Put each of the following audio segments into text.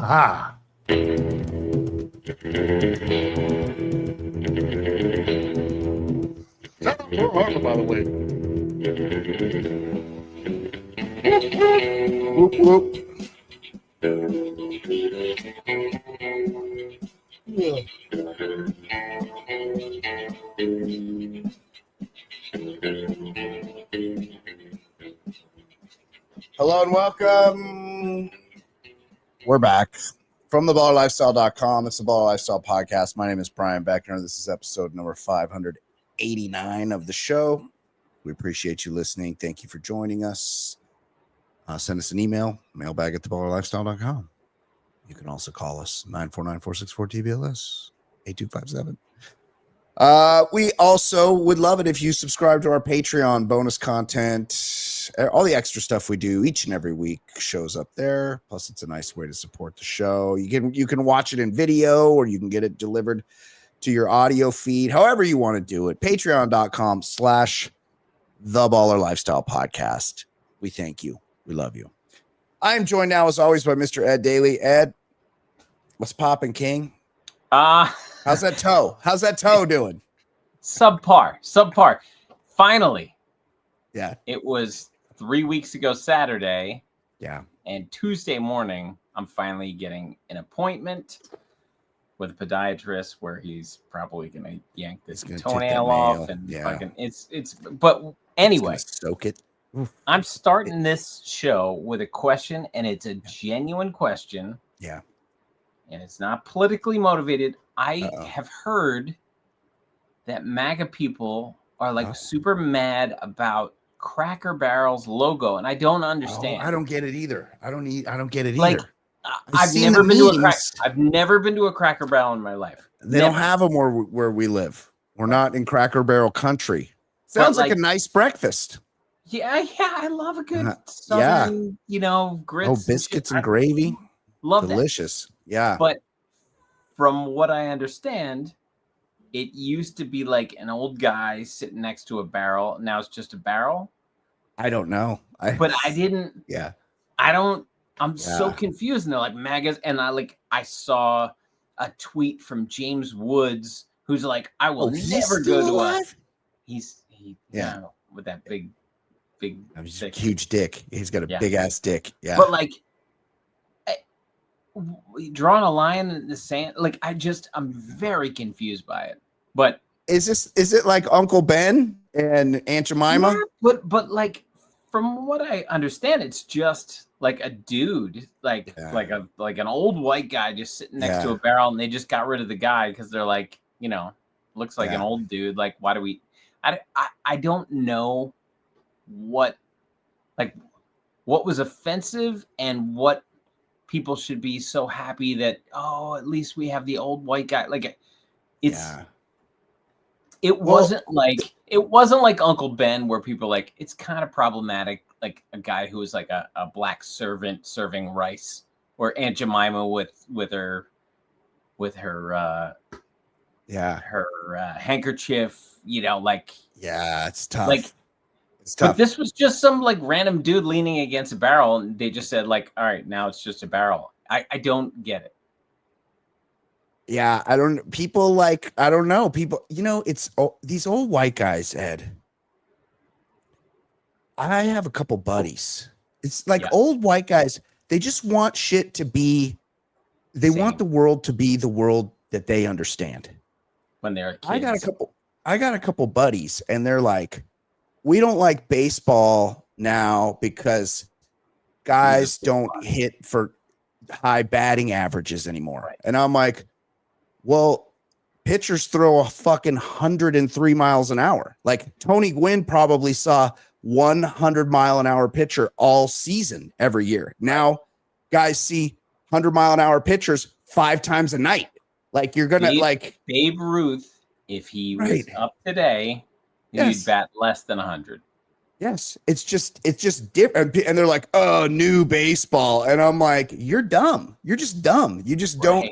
Aha. Shout out Pearl Harbor, by the way. Whoop, whoop. Yeah. Hello and welcome. We're back from theballerlifestyle.com. It's the Baller Lifestyle Podcast. My name is Brian Beckner. This is episode number 589 of the show. We appreciate you listening. Thank you for joining us. Send us an email, mailbag at theballerlifestyle.com. You can also call us 949-464-TBLS 8257. We also would love it if you subscribe to our Patreon. Bonus content, all the extra stuff we do each and every week shows up there. Plus, it's a nice way to support the show. You can watch it in video, or you can get it delivered to your audio feed, however you want to do it. Patreon.com/theballerlifestyle podcast. We thank you. We love you. I am joined now, as always, by Mr. Ed Daly. Ed, what's poppin', King? How's that toe? How's that toe doing? Subpar. Finally. Yeah. It was 3 weeks ago Saturday. Yeah. And Tuesday morning, I'm finally getting an appointment with a podiatrist where he's probably going to yank this toenail off. And fucking, but anyway. Soak it. I'm starting this show with a question, and it's a genuine question. Yeah. And it's not politically motivated. I have heard that MAGA people are like super mad about Cracker Barrel's logo, and I don't understand. I don't get it either. I don't get it like, either. I've never been to a Cracker Barrel in my life. They don't have them where we live. We're not in Cracker Barrel country. Sounds like a nice breakfast. Yeah, I love a good southern, grits. Oh, biscuits and gravy. Love delicious. That. Yeah. But from what I understand, it used to be like an old guy sitting next to a barrel. Now it's just a barrel. I don't know. I'm so confused. And they're like MAGAs. And I saw a tweet from James Woods, who's like, I will never go to alive? With that big huge dick. He's got a big ass dick. Yeah. But drawing a line in the sand, I'm very confused by it. But is it like Uncle Ben and Aunt Jemima? Yeah, but from what I understand, it's just like a dude, like an old white guy just sitting next to a barrel, and they just got rid of the guy because they're like, looks like an old dude. Like, why do we? I don't know what was offensive and what people should be so happy that, at least we have the old white guy. It wasn't like Uncle Ben, where people are like, it's kind of problematic, like a guy who was like a black servant serving rice, or Aunt Jemima with her handkerchief, it's tough. It's tough. But this was just some random dude leaning against a barrel, and they just said all right, now it's just a barrel. I don't get it. Yeah, I don't know. People, it's these old white guys, Ed. I have a couple buddies. It's old white guys. They just want shit to be, want the world to be the world that they understand. When they're kids. I got a couple buddies, and they're like, we don't like baseball now because guys don't hit for high batting averages anymore. Right. And I'm like, well, pitchers throw a fucking 103 miles an hour. Like Tony Gwynn probably saw 100-mile-an-hour pitcher all season every year. Now guys see 100-mile-an-hour pitchers 5 times a night. Like you're going to Babe Ruth, if he was up today, you'd bat less than 100. Yes, it's just different. And they're like, oh, new baseball. And I'm like, you're dumb. You're just dumb. You just don't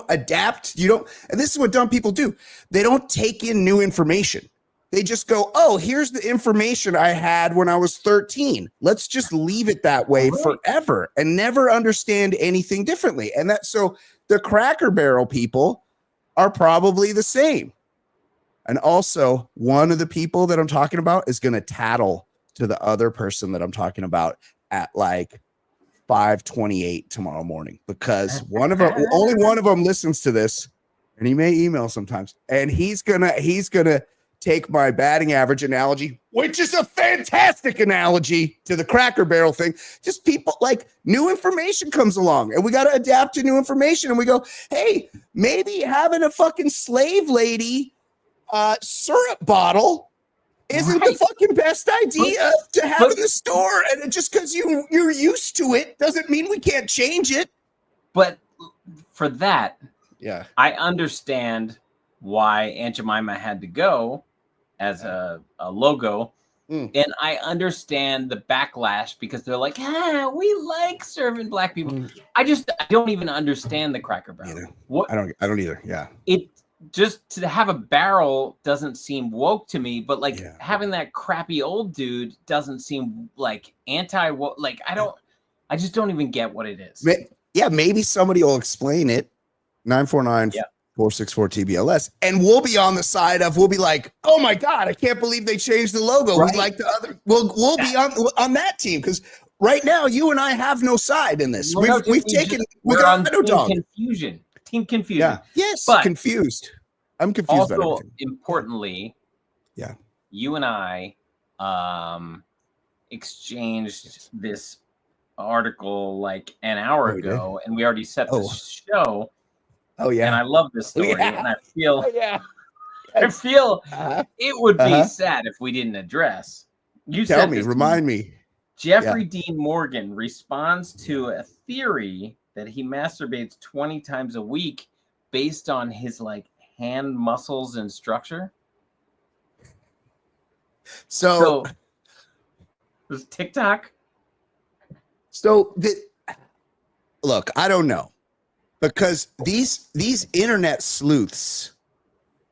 adapt. And this is what dumb people do. They don't take in new information. They just go, oh, here's the information I had when I was 13. Let's just leave it that way forever and never understand anything differently. And so the Cracker Barrel people are probably the same. And also, one of the people that I'm talking about is going to tattle to the other person that I'm talking about at like 5:28 tomorrow morning, because only one of them listens to this, and he may email sometimes, and he's gonna take my batting average analogy, which is a fantastic analogy, to the Cracker Barrel thing. Just people, like, new information comes along and we got to adapt to new information, and we go, hey, maybe having a fucking slave lady syrup bottle isn't the fucking best idea to have in the store. And just because you're used to it doesn't mean we can't change it. But for that, yeah, I understand why Aunt Jemima had to go as a logo. And I understand the backlash, because they're like, we like serving black people. I don't even understand the Cracker Barrel. I don't either. Yeah. It just, to have a barrel doesn't seem woke to me, but like having that crappy old dude doesn't seem like anti-woke. Like, I just don't even get what it is. Yeah, maybe somebody will explain it. 949-464 TBLS, and we'll be on the side of, we'll be like, oh my God, I can't believe they changed the logo. Right. We like the other. We'll be on that team, because right now you and I have no side in this. We're on Team confusion. Yeah. Yes. But confused. I'm confused. Also, importantly, you and I exchanged this article like an hour ago, and we already set the show. Oh yeah. And I love this story, and I feel it would be sad if we didn't address. Remind me. Jeffrey Dean Morgan responds to a theory that he masturbates 20 times a week based on his like hand muscles and structure. So was TikTok. Look, I don't know, because these internet sleuths,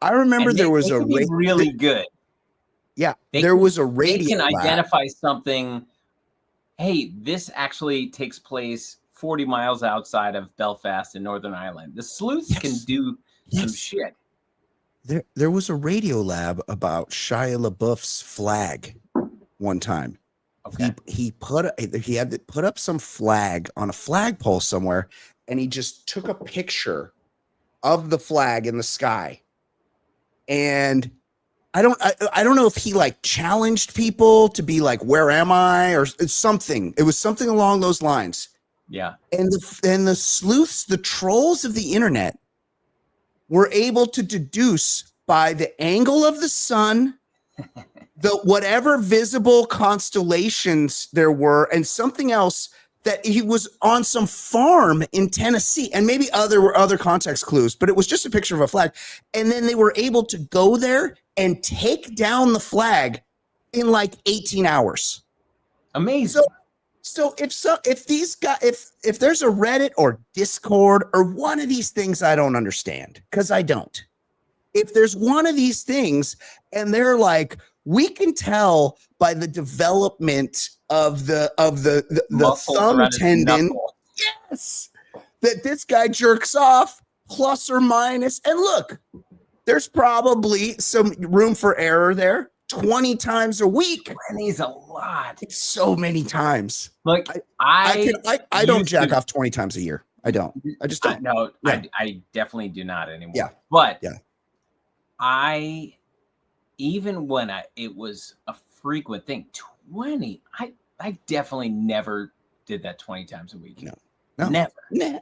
I remember there was a really good. Yeah, there was a radio. They can identify something. Hey, this actually takes place 40 miles outside of Belfast in Northern Ireland. The sleuths can do some shit. There was a radio lab about Shia LaBeouf's flag one time. Okay. He had to put up some flag on a flagpole somewhere, and he just took a picture of the flag in the sky. And I don't know if he like challenged people to be like, where am I, or something. It was something along those lines. Yeah. And the sleuths, the trolls of the internet, were able to deduce by the angle of the sun, the whatever visible constellations there were, and something else, that he was on some farm in Tennessee, and maybe other context clues, but it was just a picture of a flag. And then they were able to go there and take down the flag in like 18 hours. Amazing. So if there's a Reddit or Discord or one of these things I don't understand, because I don't. If there's one of these things and they're like, we can tell by the development of the thumb tendon, yes, that this guy jerks off plus or minus. And look, there's probably some room for error there. 20 times a week. 20 is a lot. It's so many times. Look, I don't jack off 20 times a year. I don't. I just don't. No, yeah. I definitely do not anymore. Yeah. But even when it was a frequent thing, 20, I definitely never did that 20 times a week. No. Never.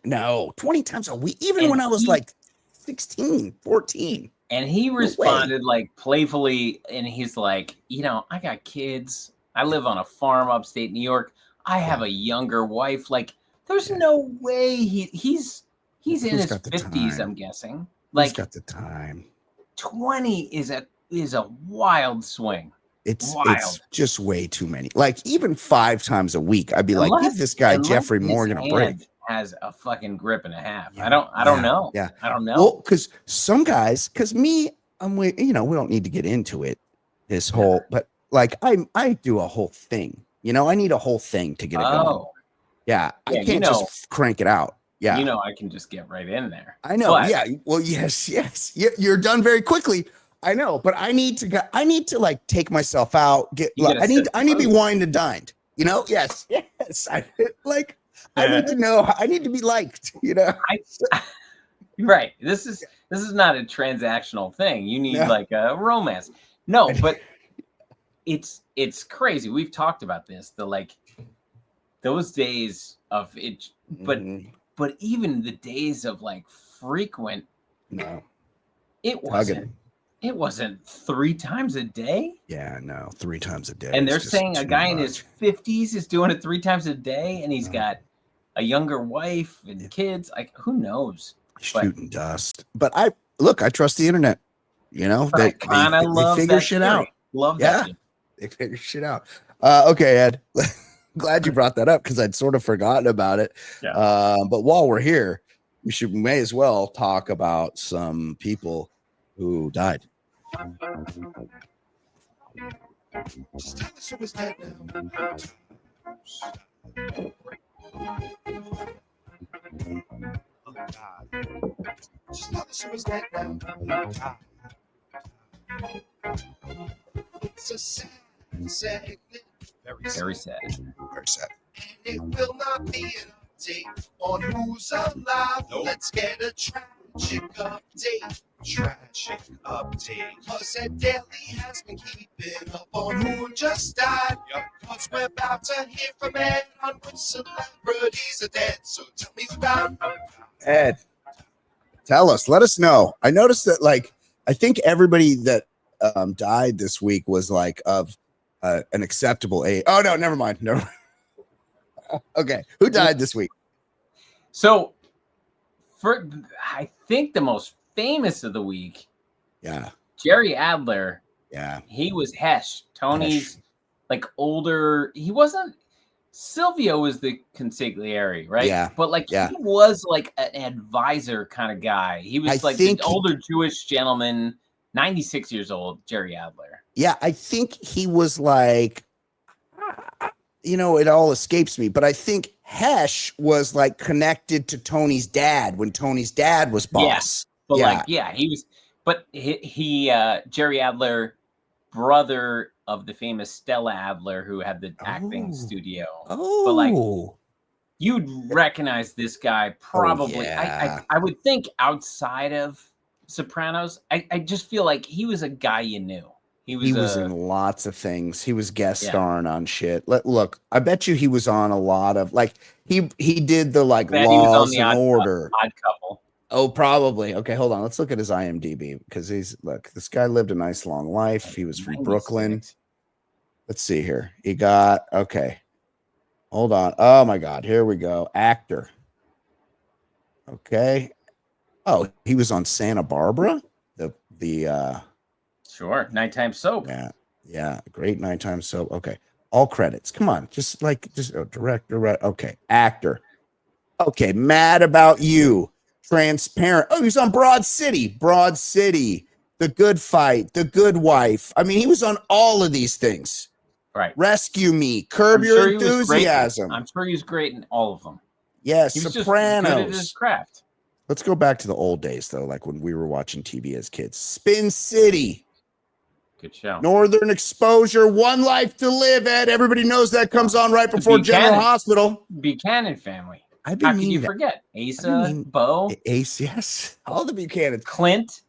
No. 20 times a week. Even when I was like 16, 14. And he responded like playfully, and he's like, I got kids. I live on a farm upstate New York. I have a younger wife. Like, there's no way he's in his 50s, I'm guessing. Like, he's got the time. 20 is a wild swing. It's just way too many. Like, even 5 times a week, I'd be like, give this guy Jeffrey Morgan a break. Has a fucking grip and a half. Yeah. I don't know. Yeah. I don't know. Well, because some guys, we don't need to get into it. his whole, but like I do a whole thing, I need a whole thing to get it going. Yeah, I can't just crank it out. Yeah, I can just get right in there. I know. But, yeah, well, yes, you're done very quickly. I know, but I need to like take myself out. I need to be wined and dined. Yes. I need to know. I need to be liked. Right. This is not a transactional thing. You need like a romance. No, but it's crazy. We've talked about this. Those days of it, but even the days of like frequent. No, it wasn't. It wasn't 3 times a day. Yeah, no, 3 times a day. And they're saying a guy in his 50s is doing it 3 times a day, and he's got a younger wife and kids. Like, who knows? Shooting dust. But I trust the internet. They figure shit out. Love that. Yeah, they figure shit out. Okay, Ed. Glad you brought that up because I'd sort of forgotten about it. Yeah. But while we're here, we may as well talk about some people who died. Just tell us who was dead now. Just tell us who was dead now. It's a sad segment. Very sad. Very sad. And it will not be an update on who's alive. Nope. Let's get a tragic update. Cause Ed Daly has been keeping up on who just died. Yep. Cause we're about to hear from Ed on which celebrities are dead. So tell me who died. Ed, tell us. Let us know. I noticed that, I think everybody that died this week was of an acceptable age. Oh no, never mind. No. Okay, who died this week? So, I think the most famous of the week. Yeah. Jerry Adler. Yeah. He was Hesh. Tony's older. He wasn't. Silvio was the consigliere, right? Yeah. But he was an advisor kind of guy. He was the older Jewish gentleman, 96 years old, Jerry Adler. Yeah, I think he was it all escapes me, but I think Hesh was connected to Tony's dad when Tony's dad was boss. But he was, but he Jerry Adler, brother of the famous Stella Adler, who had the acting studio. But you'd recognize this guy probably. I would think outside of Sopranos, I just feel like he was a guy you knew. He was in lots of things. He was guest starring on shit. Look, I bet you he was on a lot of he did the Laws and Order. Odd Couple. Oh, probably. Okay, hold on. Let's look at his IMDb because this guy lived a nice long life. He was from Brooklyn. Let's see here. He got hold on. Oh my God. Here we go. Actor. Okay. Oh, he was on Santa Barbara. Sure. Nighttime soap. Yeah. Great nighttime soap. Okay. All credits. Come on. Just director. Right. Okay. Actor. Okay. Mad About You. Transparent. Oh, he was on Broad City. The Good Fight. The Good Wife. I mean, he was on all of these things. Right. Rescue Me. Curb Your Enthusiasm. I'm sure he's great in all of them. Yes. He was Sopranos. just good at his craft. Let's go back to the old days, though, when we were watching TV as kids. Spin City. Good show. Northern Exposure, One Life to Live, Ed. Everybody knows that comes on right before General Hospital. Buchanan family. How can you forget? Asa, Bo. Ace, yes. All the Buchanans. Clint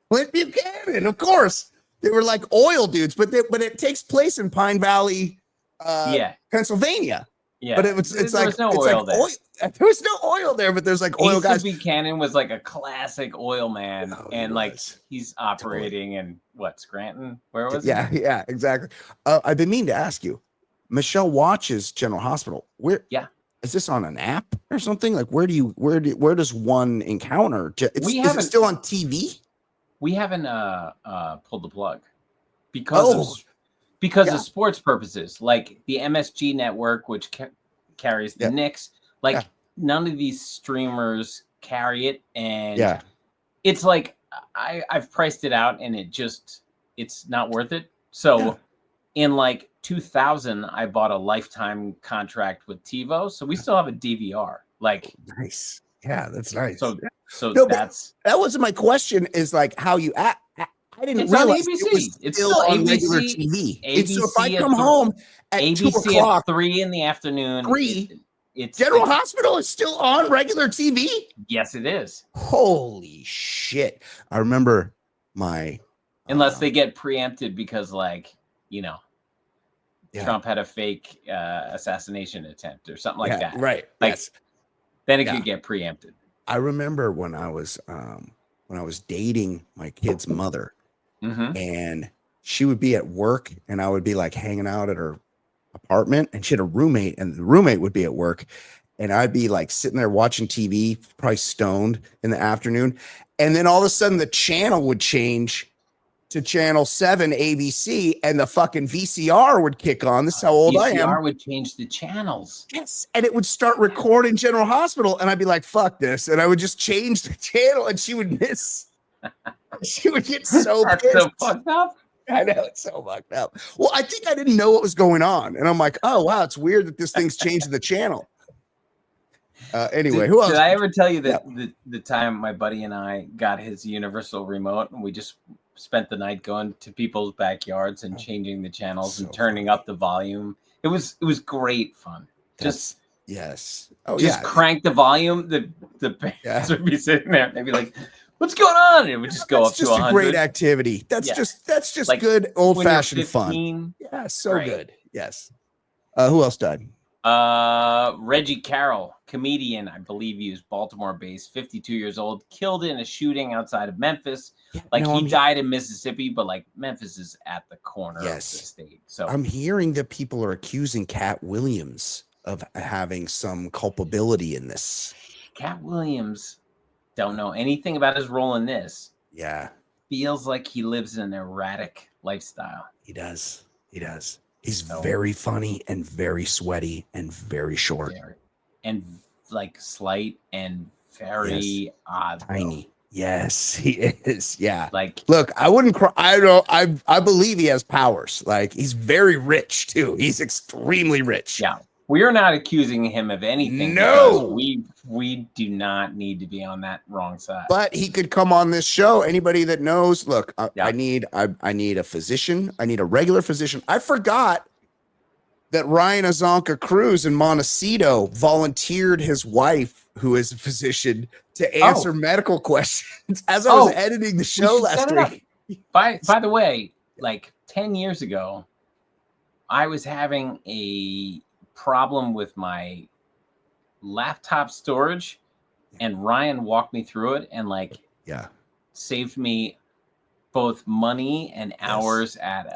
Buchanan, of course. They were oil dudes, but it takes place in Pine Valley, Pennsylvania. Yeah. But there's no oil there. There was no oil there, but there's oil Asa guys. Buchanan was a classic oil man, and he's operating in Scranton? Where was he? Yeah, exactly. I've been meaning to ask you. Michelle watches General Hospital. Is this on an app or something? Where does one encounter? Is it still on TV? We haven't pulled the plug because of sports purposes, like the MSG network, which carries the Knicks. None of these streamers carry it, and it's I've priced it out, and it's not worth it. So in like 2000, I bought a lifetime contract with TiVo. So we still have a DVR. Like, nice. Yeah, that's nice. So No, that's that wasn't my question. Is like how you act. I didn't it's on realize ABC. it was It's still still on ABC. regular TV. So if I ABC come home at ABC 2 o'clock, at 3 in the afternoon, 3, it's General Hospital is still on regular TV. Yes, it is. Holy shit! I remember my unless they get preempted because, like, Yeah. Trump had a fake assassination attempt or something like that. Right. Like, yes. then it could get preempted. I remember when I was dating my kid's mother, and she would be at work, and I would be like hanging out at her apartment, and she had a roommate, and the roommate would be at work, and I'd be like sitting there watching TV, probably stoned in the afternoon, and then all of a sudden the channel would change to channel 7 ABC, and the fucking VCR would kick on. This is how old I am. VCR would change the channels. Yes, and it would start recording General Hospital, and I'd be like, "Fuck this," and I would just change the channel, and she would miss. She would get so pissed. So fucked up. I know, it's so fucked up. Well, I think I didn't know what was going on, and I'm like, "Oh wow, it's weird that this thing's changing the channel." Anyway, who else? Did I ever tell you that the time my buddy and I got his universal remote, and we just spent the night going to people's backyards and changing the channels and turning up the volume? It was great fun. Yes. Crank the volume. The parents would be sitting there and they'd be like, "What's going on?" And it would just go up to 100. A great activity. That's just like good old fashioned fun. Yeah, so great. Good. Yes. Who else died? Reggie Carroll, comedian, I believe he was Baltimore-based, 52 years old, killed in a shooting outside of Memphis. He died in Mississippi, but like Memphis is at the corner of the state. So I'm hearing that people are accusing Cat Williams of having some culpability in this. Cat Williams, don't know anything about his role in this. Yeah. Feels like he lives an erratic lifestyle. He does. He's very funny and very sweaty and very short. And like slight and very odd. Tiny. Though. Yes, he is. Yeah. Like, look, I wouldn't cry. I believe he has powers. Like, he's very rich too. He's extremely rich. Yeah. We are not accusing him of anything. No, we do not need to be on that wrong side. But he could come on this show. Anybody that knows, look, I need a physician. I need a regular physician. I forgot that Ryan Azonka Cruz in Montecito volunteered his wife, who is a physician, to answer medical questions as I was editing the show last week. By the way, like 10 years ago, I was having a problem with my laptop storage, and Ryan walked me through it and saved me both money and hours at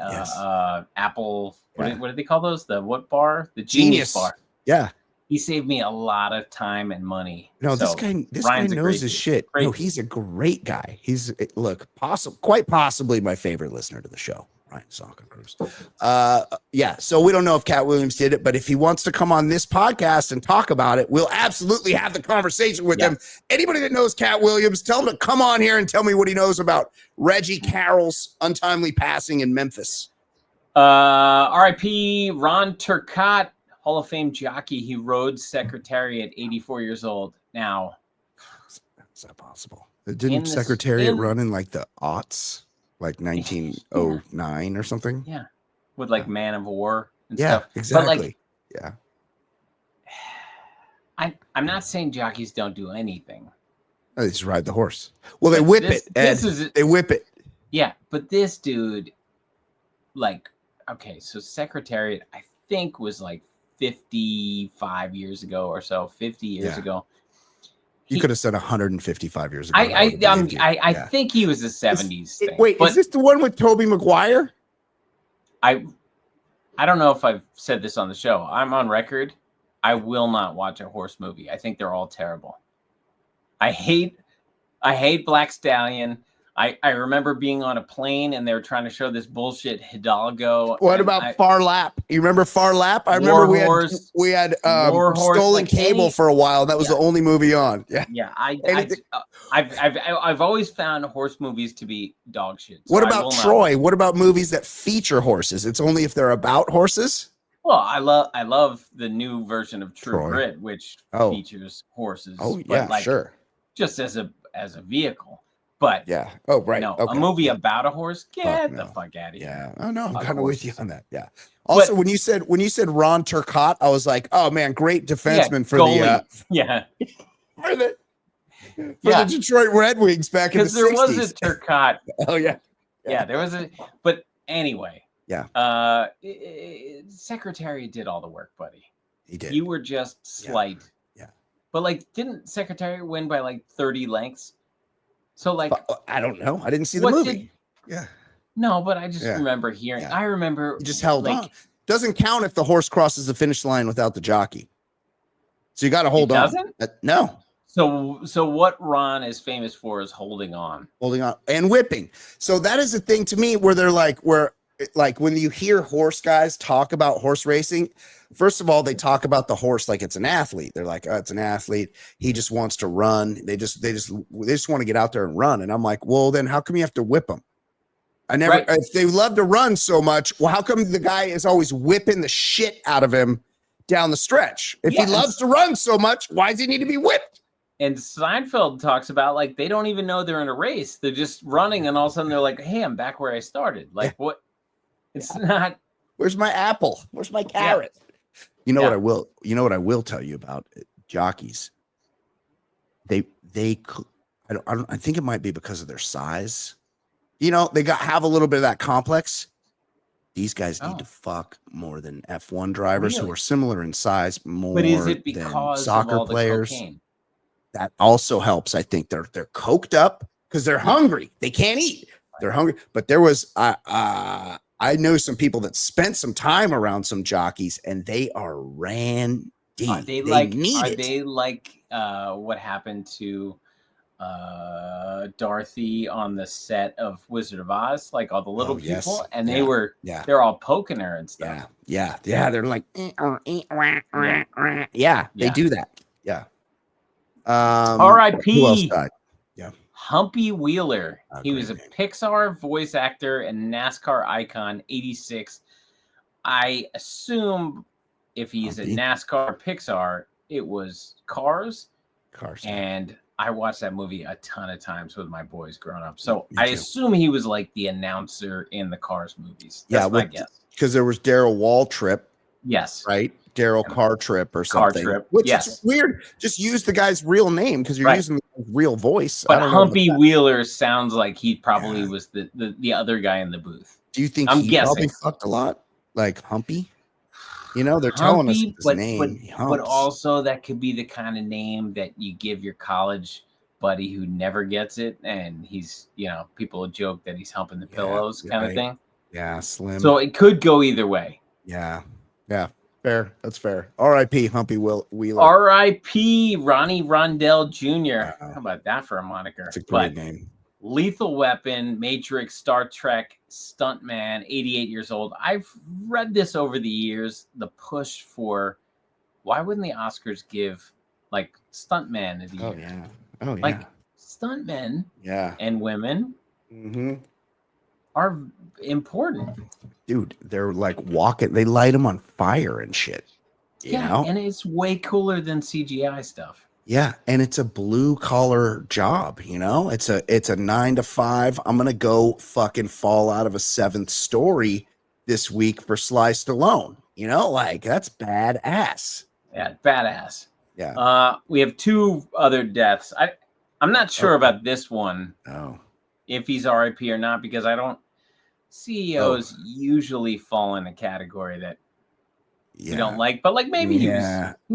Apple. What do they call those? The what bar? The Genius bar. Yeah. He saved me a lot of time and money. No, this guy knows his shit. No, he's a great guy. He's quite possibly my favorite listener to the show. Ryan Azonka Cruz. So we don't know if Cat Williams did it, but if he wants to come on this podcast and talk about it, we'll absolutely have the conversation with him. Anybody that knows Cat Williams, tell him to come on here and tell me what he knows about Reggie Carroll's untimely passing in Memphis. R.I.P. Ron Turcotte, Hall of Fame jockey. He rode Secretariat, 84 years old. Now, is that possible? Didn't Secretariat run in like the aughts? Like 1909 or something. Yeah. With like Man of War and stuff. Exactly. But I'm not saying jockeys don't do anything. They just ride the horse. Well, they whip it. They whip it. Yeah. But this dude, so Secretariat, I think, was like 55 years ago or so, 50 years ago. You could have said 155 years ago. I think he was a 70s thing. Wait, is this the one with Tobey Maguire? I don't know if I've said this on the show. I'm on record. I will not watch a horse movie. I think they're all terrible. I hate Black Stallion. I remember being on a plane and they were trying to show this bullshit Hidalgo. What about Far Lap? You remember Far Lap? I remember we had Stolen Cable for a while. That was the only movie on. Yeah. I've always found horse movies to be dog shit. So what about Troy? What about movies that feature horses? It's only if they're about horses. Well, I love the new version of True Grit, which features horses. Oh yeah, like, sure. Just as a vehicle. But yeah. Oh, right. No, a movie about a horse. Get the fuck out of here. Yeah. Oh no, I'm kind of with you on that. Yeah. Also, when you said Ron Turcotte, I was like, oh man, great defenseman for goalie. For the Detroit Red Wings back in the 60s. Because there was a Turcotte. Oh yeah. Yeah, there was a. But anyway. Yeah. Secretary did all the work, buddy. He did. You were just slight. Yeah. But like, didn't Secretary win by like 30 lengths? So like, I don't know. I didn't see the movie. No, but I just remember hearing. I remember he just held on. Doesn't count if the horse crosses the finish line without the jockey. So you got to hold on. Doesn't? No. So what Ron is famous for is holding on and whipping. So that is the thing to me where they're like when you hear horse guys talk about horse racing, first of all, they talk about the horse like it's an athlete. They're like, oh, it's an athlete. He just wants to run. They just want to get out there and run. And I'm like, well, then how come you have to whip them? If they love to run so much, well, how come the guy is always whipping the shit out of him down the stretch? If he loves to run so much, why does he need to be whipped? And Seinfeld talks about like they don't even know they're in a race. They're just running, and all of a sudden they're like, hey, I'm back where I started. Like what? It's not. Where's my apple? Where's my carrot? Yeah. You know what I will. You know what I will tell you about jockeys. I think it might be because of their size. You know, they have a little bit of that complex. These guys need to fuck more than F1 drivers who are similar in size. But is it because soccer players? Cocaine? That also helps. I think they're coked up because they're hungry. They can't eat. They're hungry. But there was I know some people that spent some time around some jockeys, and they are randy. Are they like what happened to Dorothy on the set of Wizard of Oz? Like all the little people, and they're all poking her and stuff. Yeah. They're like, they do that. Yeah. R.I.P. Who else died? Yeah. Humpy Wheeler. He was a Pixar voice actor and NASCAR icon, 86. I assume if he's a NASCAR Pixar, it was Cars. And I watched that movie a ton of times with my boys growing up. So I assume he was like the announcer in the Cars movies. That's my guess. Because there was Daryl Waltrip. Yes. Right? Daryl Cartrip or something. Which is weird. Just use the guy's real name because you're using the real voice. But Humpy Wheeler sounds like he probably was the other guy in the booth. Do you think he probably fucked a lot? Like Humpy? You know, they're telling us his name. But also that could be the kind of name that you give your college buddy who never gets it. And he's, people joke that he's humping the pillows kind of thing. Yeah, slim. So it could go either way. Yeah. Fair. That's fair. R.I.P. Humpy Wheeler. R.I.P. Ronnie Rondell Jr. How about that for a moniker? It's a great name. Lethal Weapon, Matrix, Star Trek, Stuntman, 88 years old. I've read this over the years. The push for why wouldn't the Oscars give like Stuntman of the year? Oh yeah. Like stuntmen and women are important. Dude, they're like walking, they light them on fire and shit. You know? And it's way cooler than CGI stuff. Yeah, and it's a blue collar job, It's a 9 to 5. I'm gonna go fucking fall out of a 7th story this week for Sly Stallone. Like that's badass. Yeah, badass. Yeah. We have 2 other deaths. I'm not sure about this one. Oh. If he's RIP or not, because CEOs usually fall in a category that you don't like, but like maybe he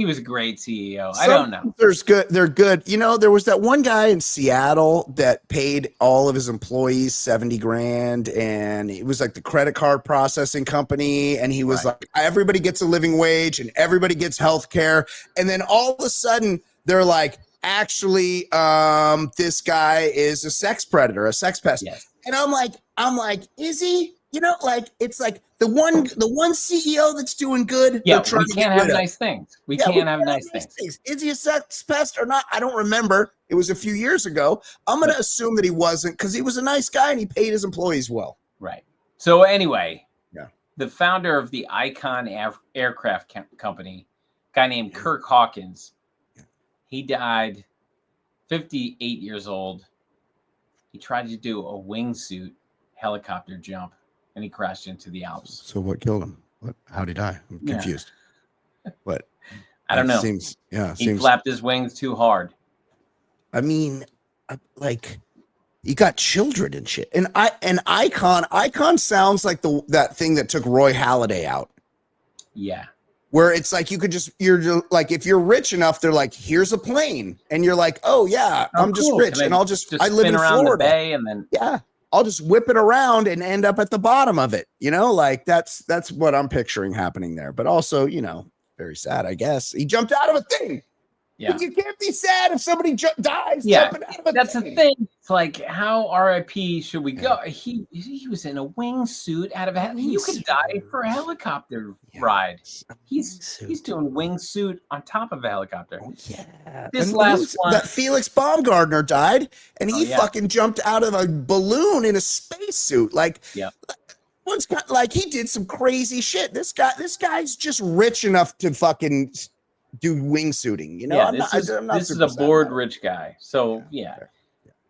was a great CEO. I don't know. They're good. There was that one guy in Seattle that paid all of his employees $70,000, and it was like the credit card processing company, and he was like, everybody gets a living wage and everybody gets health care, and then all of a sudden they're like, actually, this guy is a sex predator, a sex pest. Yes. And I'm like, is he? You know, like it's like the one CEO that's doing good. Yeah, they're trying we to can't get have rid of. nice things. We Yeah, can't have nice things. Is he a sex pest or not? I don't remember. It was a few years ago. I'm going to assume that he wasn't because he was a nice guy and he paid his employees well. Right. So anyway, yeah, the founder of the Icon Aircraft Company, a guy named Kirk Hawkins, he died 58 years old. He tried to do a wingsuit helicopter jump, and he crashed into the Alps. So what killed him? How'd he die? I'm confused. What? I don't know. He flapped his wings too hard. I mean, like, you got children and shit. And Icon sounds like that thing that took Roy Halladay out. Yeah. Where it's like you're like, if you're rich enough, they're like, here's a plane, and you're like, oh yeah, I'm just rich, and I live in around Florida. The bay and then I'll just whip it around and end up at the bottom of it. You know, like that's what I'm picturing happening there. But also, you know, very sad, I guess. He jumped out of a thing. Yeah. You can't be sad if somebody dies jumping out of a thing. That's the thing. It's like, how RIP should we go? He was in a wingsuit out of a you could die for a helicopter ride. He's doing wingsuit on top of a helicopter. Oh, yeah. This last one. That Felix Baumgartner died, and he fucking jumped out of a balloon in a spacesuit. Like, one's got, like, he did some crazy shit. This guy's just rich enough to fucking do wingsuiting, you know. This is a bored rich guy. So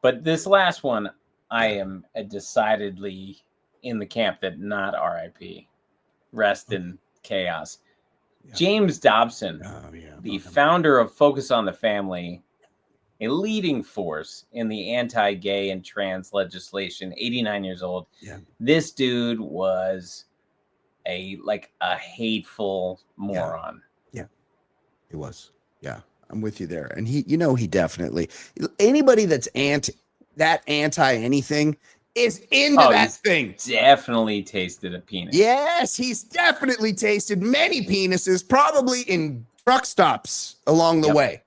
but this last one, I am decidedly in the camp that not RIP, rest in chaos. James Dobson, the founder of Focus on the Family, a leading force in the anti-gay and trans legislation, 89 years old. This dude was a hateful moron. It was. Yeah, I'm with you there. And he definitely, anybody that's anti anything is into that thing. Definitely tasted a penis. Yes, he's definitely tasted many penises, probably in truck stops along the way.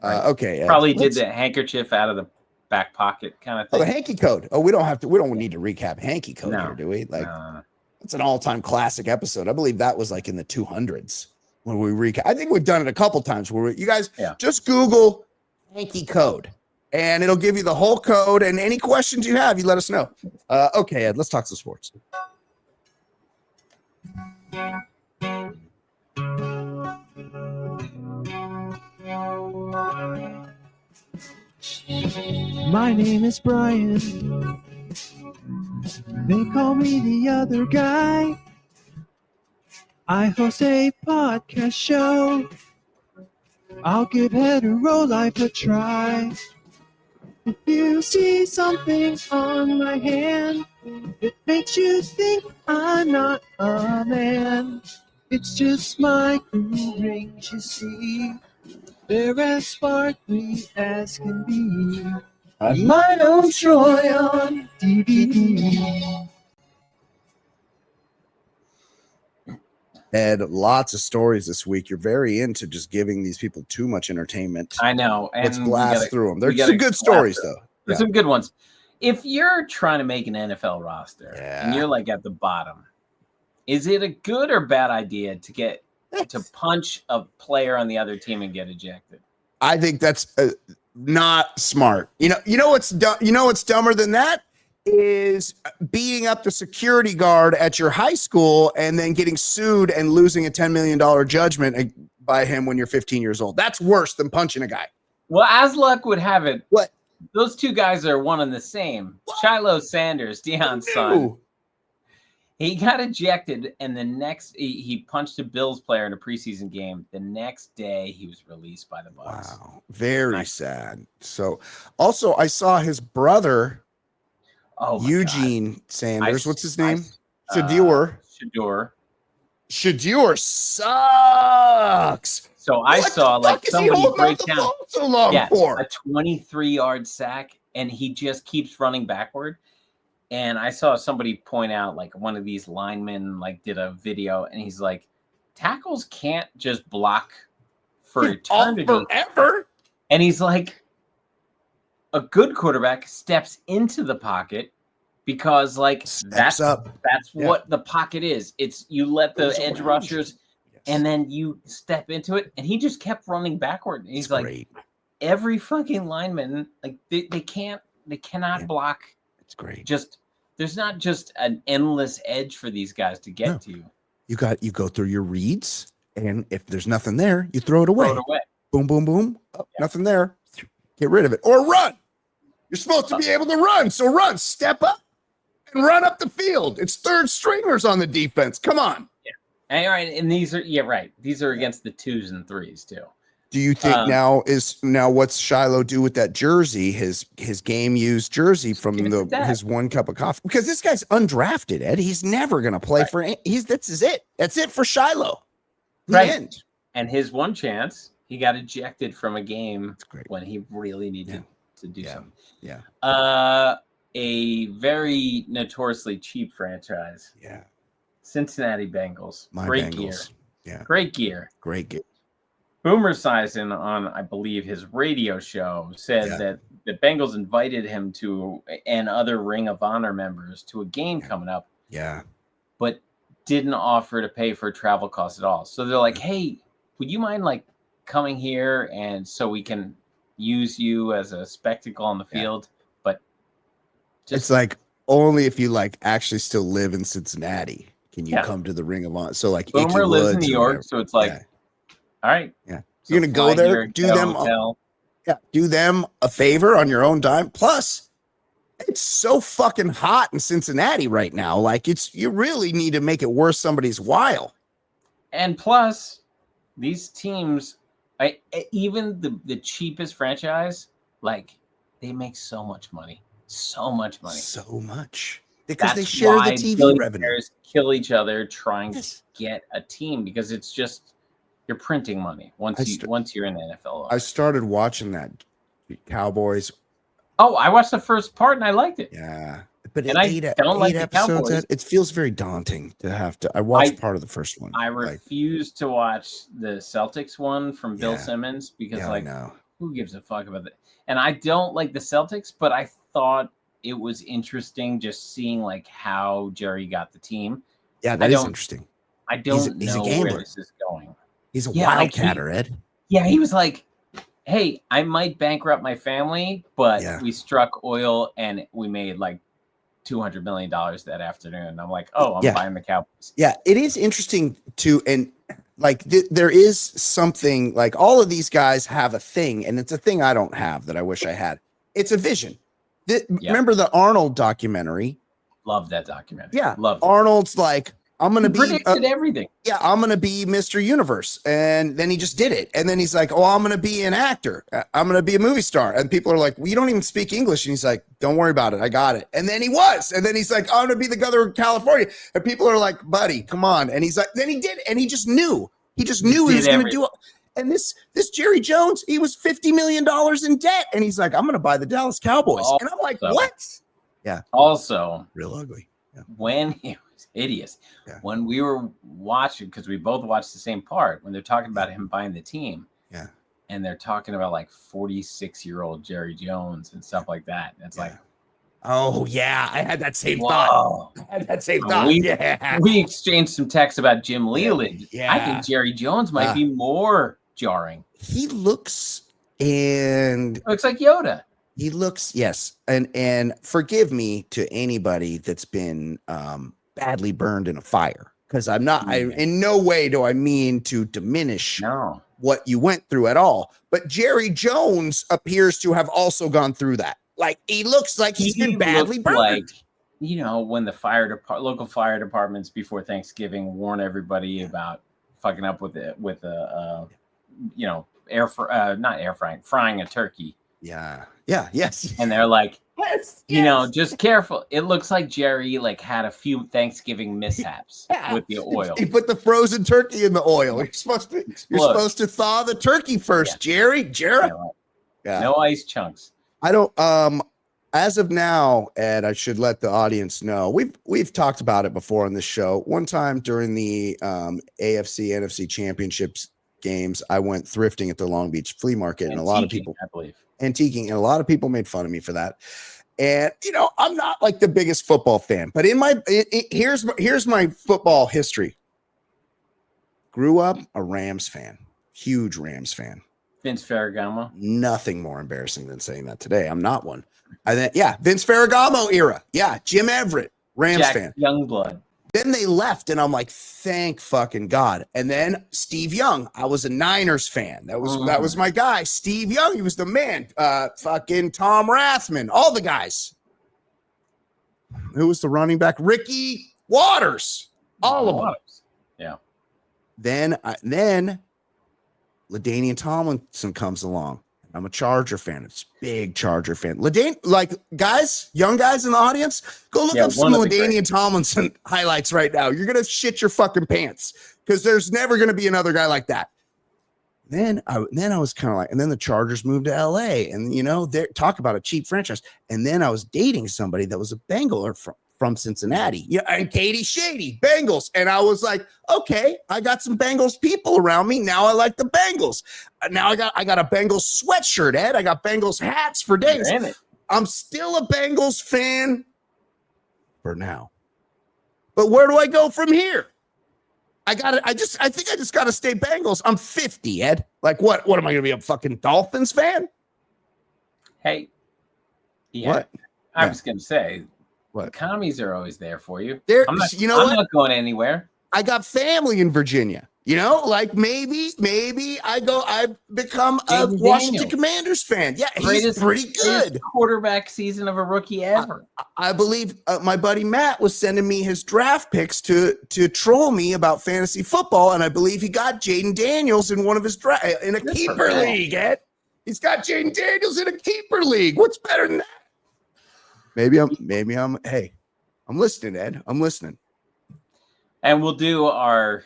Okay. Probably did the handkerchief out of the back pocket kind of thing. Oh, the hanky code. Oh, we don't need to recap hanky code here, do we? Like, it's an all-time classic episode. I believe that was like in the 200s. When we recap, I think we've done it a couple times where you guys just Google hanky code and it'll give you the whole code, and any questions you have, you let us know. Okay, Ed, let's talk some sports. My name is Brian. They call me the other guy. I host a podcast show. I'll give hetero life a try. If you see something on my hand, it makes you think I'm not a man. It's just my cool rings, you see. They're as sparkly as can be. I might own Troy on DVD. Ed, lots of stories this week. You're very into just giving these people too much entertainment. I know. And let's blast through them. There's some good stories, though. There's some good ones. If you're trying to make an NFL roster and you're like at the bottom, is it a good or bad idea to punch a player on the other team and get ejected? I think that's not smart. You know what's dumber than that is beating up the security guard at your high school and then getting sued and losing a $10 million judgment by him when you're 15 years old. That's worse than punching a guy. Well, as luck would have it, what? Those two guys are one and the same. What? Shiloh Sanders, Deion's son. He got ejected, and the next he punched a Bills player in a preseason game. The next day, he was released by the Bucs. Wow, very sad. So, also, I saw his brother, Eugene Sanders. What's his name? Shadeur. Shadeur sucks. So I saw like somebody break down so long for a 23-yard sack, and he just keeps running backward. And I saw somebody point out, like, one of these linemen like did a video, and he's like, tackles can't just block for eternity. Forever. And he's like, a good quarterback steps into the pocket because like Steps up. That's what the pocket is. It's you let the Goes edge around. rushers Yes. and then you step into it. And he just kept running backward. And he's It's like, great. every fucking lineman, like they cannot block. It's great. Just there's not just an endless edge for these guys to get to. You go through your reads, and if there's nothing there, you throw it away. Boom, boom, boom. Oh, nothing there. Get rid of it. Or run. You're supposed to be able to run. So run. Step up and run up the field. It's third stringers on the defense. Come on. Yeah. And, all right. And these are right. These are against the 2s and 3s too. Do you think now what's Shiloh do with that jersey, his game used jersey from his 1 cup of coffee? Because this guy's undrafted, Ed. He's never gonna play for that's it. That's it for Shiloh. The end. And his one chance, he got ejected from a game when he really needed to do something. Yeah. A very notoriously cheap franchise. Yeah. Cincinnati Bengals. Great gear. Yeah. Great gear. Great gear. Boomer Esiason on, I believe, his radio show said that the Bengals invited him to and other Ring of Honor members to a game coming up. Yeah. But didn't offer to pay for travel costs at all. So they're like, hey, would you mind like coming here and so we can use you as a spectacle on the field? But it's like only if you like actually still live in Cincinnati can you come to the Ring of Honor. So like Boomer lives in New York, so it's like all right. Yeah. So you're going to go there, do them a favor on your own dime. Plus, it's so fucking hot in Cincinnati right now. Like you really need to make it worth somebody's while. And plus, these teams, even the cheapest franchise, like they make so much money. So much money. So much. Because they share the TV revenue. Kill each other trying to get a team because it's just you're printing money once you're in the NFL. I started watching that Cowboys. Oh, I watched the first part and I liked it. Yeah, but I don't like the Cowboys. It feels very daunting to have to. I watched part of the first one. I refuse to watch the Celtics one from Bill Simmons because who gives a fuck about that? And I don't like the Celtics, but I thought it was interesting just seeing like how Jerry got the team. Yeah, that is interesting. I don't know where this is going. He's a wildcatter, Ed. Yeah, he was like, hey, I might bankrupt my family, but we struck oil and we made like $200 million that afternoon. I'm like, I'm buying the Cowboys. Yeah, it is interesting too. And like there is something like all of these guys have a thing, and it's a thing I don't have that I wish I had. It's a vision. Remember the Arnold documentary? Love that documentary. Yeah. Love Arnold's like, I'm going to be predicted everything. Yeah. I'm going to be Mr. Universe. And then he just did it. And then he's like, I'm going to be an actor. I'm going to be a movie star. And people are like, well, you don't even speak English. And he's like, don't worry about it. I got it. And then he was. And then he's like, I'm going to be the governor of California. And people are like, buddy, come on. And he's like, then he did. And he just knew. He just knew he was going to do it. And this Jerry Jones, he was $50 million in debt. And he's like, I'm going to buy the Dallas Cowboys. And I'm like, what? Yeah. Also, real ugly. Yeah. When he was hideous. Yeah. When we were watching, because we both watched the same part, when they're talking about him buying the team. Yeah. And they're talking about like 46-year-old Jerry Jones and stuff like that. And it's like, oh, yeah. I had that same thought. We exchanged some texts about Jim Leland. Yeah. I think Jerry Jones might be more jarring. He looks like Yoda. He looks, yes. And forgive me to anybody that's been badly burned in a fire, because I'm not, in no way do I mean to diminish what you went through at all. But Jerry Jones appears to have also gone through that. Like, he looks like he's been badly burned. Like, when the local fire departments before Thanksgiving warn everybody about fucking up frying a turkey. Yeah. Yeah. Yes. And they're like, just careful. It looks like Jerry had a few Thanksgiving mishaps with the oil. He put the frozen turkey in the oil. You're supposed to thaw the turkey first, Jerry. No ice chunks. I don't. As of now, Ed, I should let the audience know. We've talked about it before on this show. One time during the AFC NFC championships, games. I went thrifting at the Long Beach flea market, and a lot of people, I believe, antiquing, and a lot of people made fun of me for that. And I'm not like the biggest football fan, but here's my football history. Grew up a Rams fan, huge Rams fan. Vince Ferragamo. Nothing more embarrassing than saying that today. I'm not one. Vince Ferragamo era. Yeah, Jim Everett, Rams fan. Youngblood. Then they left, and I'm like, thank fucking God. And then Steve Young, I was a Niners fan. That was my guy, Steve Young. He was the man. Fucking Tom Rathman, all the guys. Who was the running back? Ricky Waters, all of them. Yeah. Then LaDainian Tomlinson comes along. I'm a Charger fan. It's big Charger fan. Guys, young guys in the audience, go look up some LaDainian Tomlinson highlights right now. You're gonna shit your fucking pants because there's never gonna be another guy like that. Then I was kind of like, and then the Chargers moved to LA, and they talk about a cheap franchise. And then I was dating somebody that was a Bengal from Cincinnati. Yeah, and Katie Shady, Bengals. And I was like, okay, I got some Bengals people around me. Now I like the Bengals. Now I got a Bengals sweatshirt, Ed. I got Bengals hats for days. I'm still a Bengals fan for now. But where do I go from here? I think I just got to stay Bengals. I'm 50, Ed. Like, what am I going to be, a fucking Dolphins fan? Hey. Yeah. What? I was going to say, what? Commies are always there for you. I'm not going anywhere. I got family in Virginia. Maybe I become a Washington Commanders fan. Yeah, he's pretty good. Quarterback season of a rookie ever. I believe my buddy Matt was sending me his draft picks to troll me about fantasy football, and I believe he got Jaden Daniels in one of his in a keeper league. Ed, he's got Jaden Daniels in a keeper league. What's better than that? Maybe I'm. Hey, I'm listening, Ed. I'm listening. And we'll do our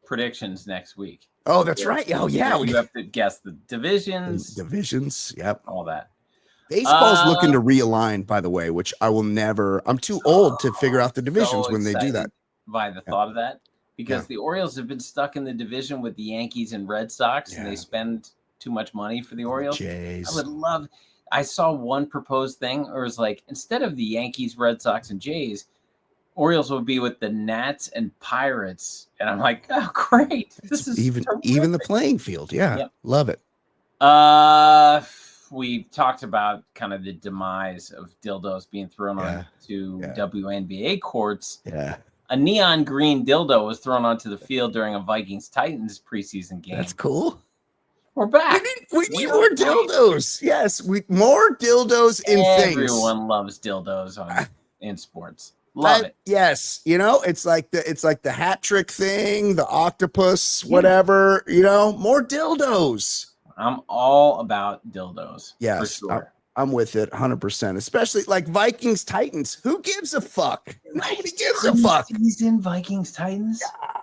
predictions next week. Oh, that's right. Oh, yeah. You have to guess the divisions. Yep. All that. Baseball's looking to realign, by the way, which I will never. I'm too old to figure out the divisions when they do that. By the thought of that, because the Orioles have been stuck in the division with the Yankees and Red Sox, and they spend too much money for the Orioles. Jays. I would love. I saw one proposed thing, or it was like, instead of the Yankees, Red Sox, and Jays, Orioles would be with the Nats and Pirates. And I'm like, oh, great. This is even the playing field. Yeah. Yep. Love it. We talked about kind of the demise of dildos being thrown onto WNBA courts. Yeah. A neon green dildo was thrown onto the field during a Vikings-Titans preseason game. That's cool. We're back. We need more dildos. Yes, more dildos in things. Everyone loves dildos in sports. Love it. Yes, it's like the hat trick thing, the octopus, whatever. More dildos. I'm all about dildos. Yes, for sure. I'm with it 100%. Especially like Vikings Titans. Who gives a fuck? Nobody gives a fuck. He's in Vikings Titans.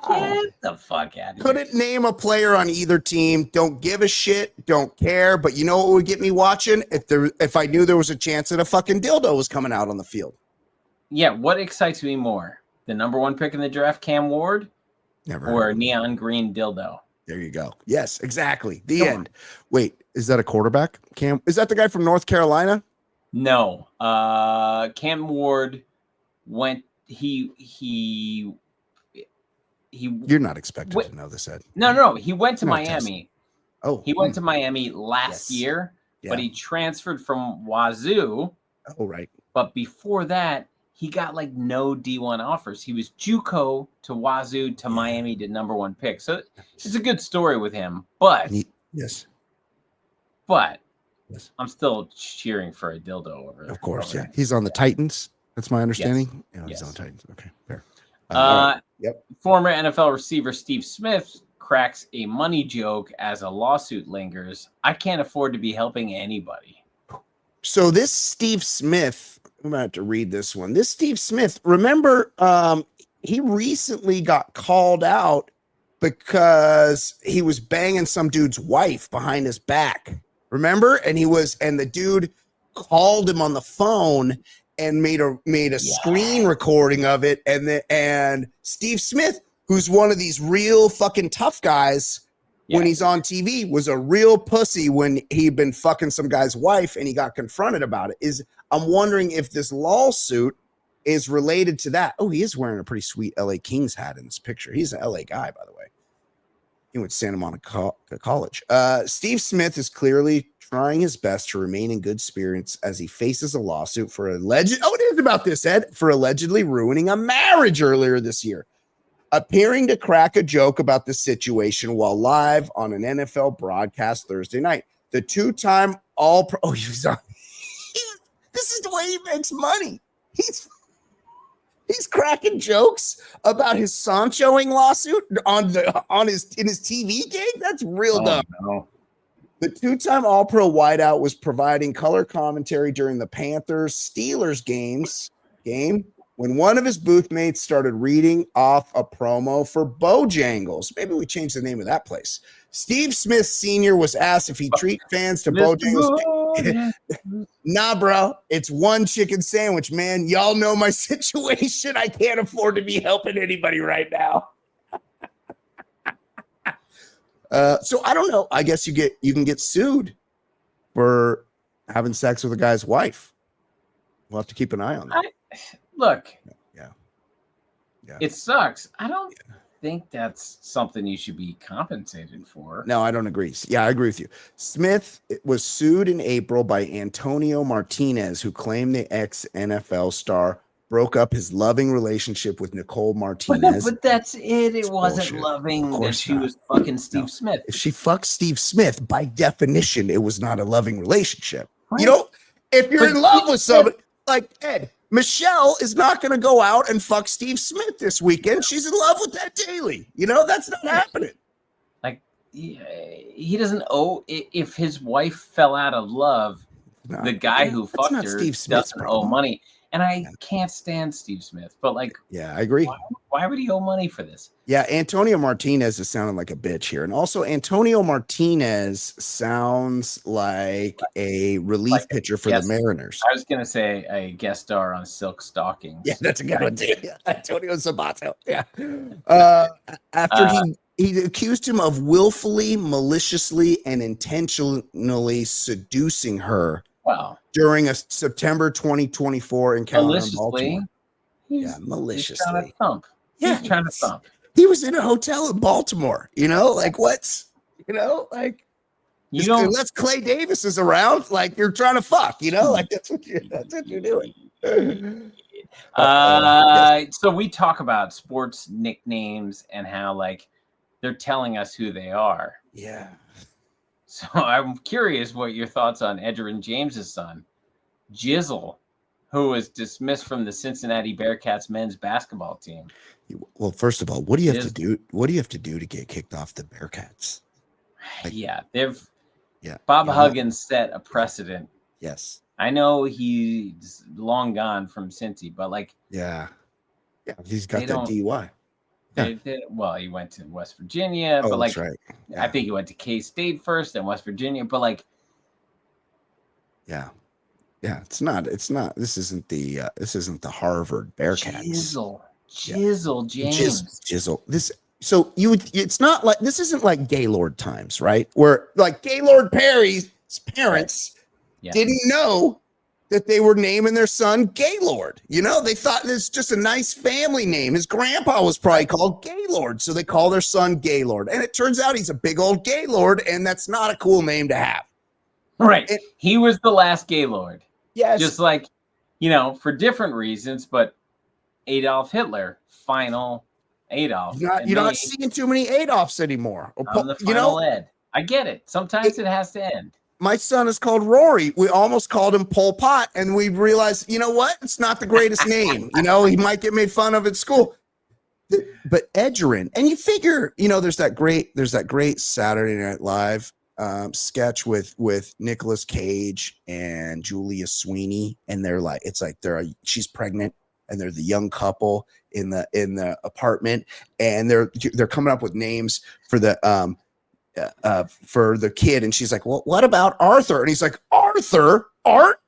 Get the fuck out of here. Couldn't name a player on either team. Don't give a shit. Don't care. But you know what would get me watching? If I knew there was a chance that a fucking dildo was coming out on the field. Yeah, what excites me more? The number one pick in the draft, Cam Ward, or a neon green dildo? There you go. Yes, exactly. The end. Wait, is that a quarterback? Cam? Is that the guy from North Carolina? No. Cam Ward went. He. You're not expected to know this, Ed. No. He went to Miami. Oh, he went to Miami last year, but he transferred from Wazoo. Oh, right. But before that, he got like no D1 offers. He was JUCO to Wazoo to Miami to number one pick. So it's a good story with him. But I'm still cheering for a dildo over there. Of course, yeah. He's on the Titans. That's my understanding. Yes. He's on Titans. Okay, fair. Former NFL receiver Steve Smith cracks a money joke as a lawsuit lingers. I can't afford to be helping anybody. So this Steve Smith, I'm about to read this one. This Steve Smith, remember, he recently got called out because he was banging some dude's wife behind his back. Remember? And the dude called him on the phone and made a screen recording of it. And Steve Smith, who's one of these real fucking tough guys when he's on TV, was a real pussy when he'd been fucking some guy's wife and he got confronted about it. I'm wondering if this lawsuit is related to that. Oh, he is wearing a pretty sweet LA Kings hat in this picture. He's an LA guy, by the way. He went to Santa Monica College. Steve Smith is clearly trying his best to remain in good spirits as he faces a lawsuit for it is about this, Ed, for allegedly ruining a marriage earlier this year. Appearing to crack a joke about the situation while live on an NFL broadcast Thursday night. The two-time all-pro... Oh, this is the way he makes money. He's cracking jokes about his Sanchoing lawsuit in his TV gig. That's real dumb. No. The two-time All-Pro wideout was providing color commentary during the Panthers-Steelers game when one of his booth mates started reading off a promo for Bojangles. Maybe we changed the name of that place. Steve Smith Sr. was asked if he'd treat fans to Bojangles. Nah, bro. It's one chicken sandwich, man. Y'all know my situation. I can't afford to be helping anybody right now. So I don't know. I guess you can get sued for having sex with a guy's wife. We'll have to keep an eye on that. Look. Yeah. It sucks. I don't think that's something you should be compensated for. No, I don't agree. Yeah, I agree with you. Smith was sued in April by Antonio Martinez, who claimed the ex-NFL star broke up his loving relationship with Nicole Martinez. But that's it. It wasn't loving that she was fucking Steve Smith. If she fucked Steve Smith, by definition, it was not a loving relationship. Right. You know, if you're in love with somebody like Ed, Michelle is not going to go out and fuck Steve Smith this weekend. She's in love with that daily. You know, that's not happening. Like, he doesn't owe, if his wife fell out of love, the guy who fucked her doesn't owe money. And I can't stand Steve Smith, but like, yeah, I agree. Why would he owe money for this? Yeah, Antonio Martinez is sounding like a bitch here. And also, Antonio Martinez sounds like a relief pitcher for the Mariners. I was going to say a guest star on Silk Stockings. Yeah, that's a good one, too. Yeah, Antonio Sabato. Yeah. After he accused him of willfully, maliciously, and intentionally seducing her. Wow. During a September 2024 encounter in Baltimore. He's Maliciously. trying to thump. He's trying to thump. He was in a hotel in Baltimore, unless Clay Davis is around, like you're trying to fuck, like that's what you're doing. So we talk about sports nicknames and how like they're telling us who they are. Yeah. So I'm curious what your thoughts on Edgerrin James's son, Jizzle, who was dismissed from the Cincinnati Bearcats men's basketball team. Well, first of all, what do you have to do? What do you have to do to get kicked off the Bearcats? Bob Huggins set a precedent. Yes. I know he's long gone from Cincy, but like, he's got that DUI. He went to West Virginia, but like, right. I think he went to K-State first, then West Virginia, but like, it's not. This isn't the Harvard Bearcats. Jizzle James. Jizzle. It's not like, this isn't like Gaylord times, right? Where like Gaylord Perry's parents didn't know that they were naming their son Gaylord. They thought it's just a nice family name. His grandpa was probably called Gaylord, so they call their son Gaylord. And it turns out he's a big old Gaylord, and that's not a cool name to have. Right. He was the last Gaylord. Yes. Just like, for different reasons, but Adolf Hitler, final Adolf. You're not seeing too many Adolfs anymore. I'm the final Ed. I get it. Sometimes it has to end. My son is called Rory. We almost called him Pol Pot, and we realized, it's not the greatest name. He might get made fun of at school. But Edgerrin, and you figure, there's that great Saturday Night Live sketch with Nicolas Cage and Julia Sweeney, and she's pregnant, and they're the young couple in the apartment, and they're coming up with names for the kid, and she's like, well, what about Arthur? And he's like, Arthur? Art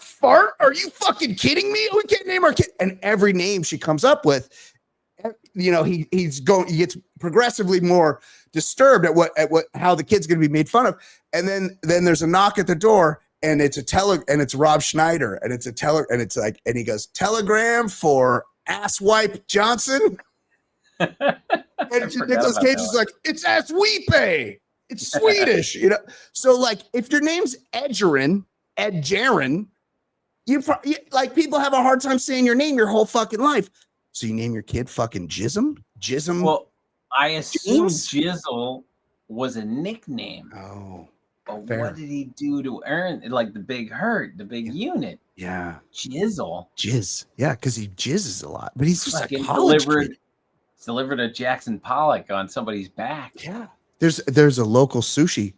Fart? Are you fucking kidding me? We can't name our kid. And every name she comes up with you know, he gets progressively more disturbed at how the kid's going to be made fun of. And then there's a knock at the door, and it's it's Rob Schneider, and it's and he goes, telegram for asswipe Johnson. And Nicolas Cage is like, it's asswipe. It's Swedish, you know. So like, if your name's Edgerin, you like, people have a hard time saying your name your whole fucking life. So you name your kid fucking Jism? Well, I assume Jizzle was a nickname. Oh. But fair. what did he do to earn, like, the big hurt, the big unit? Yeah. Jizzle. Jizz. Yeah, because he jizzes a lot. But he's just Fucking a college kid. Delivered a Jackson Pollock on somebody's back. Yeah. There's a local sushi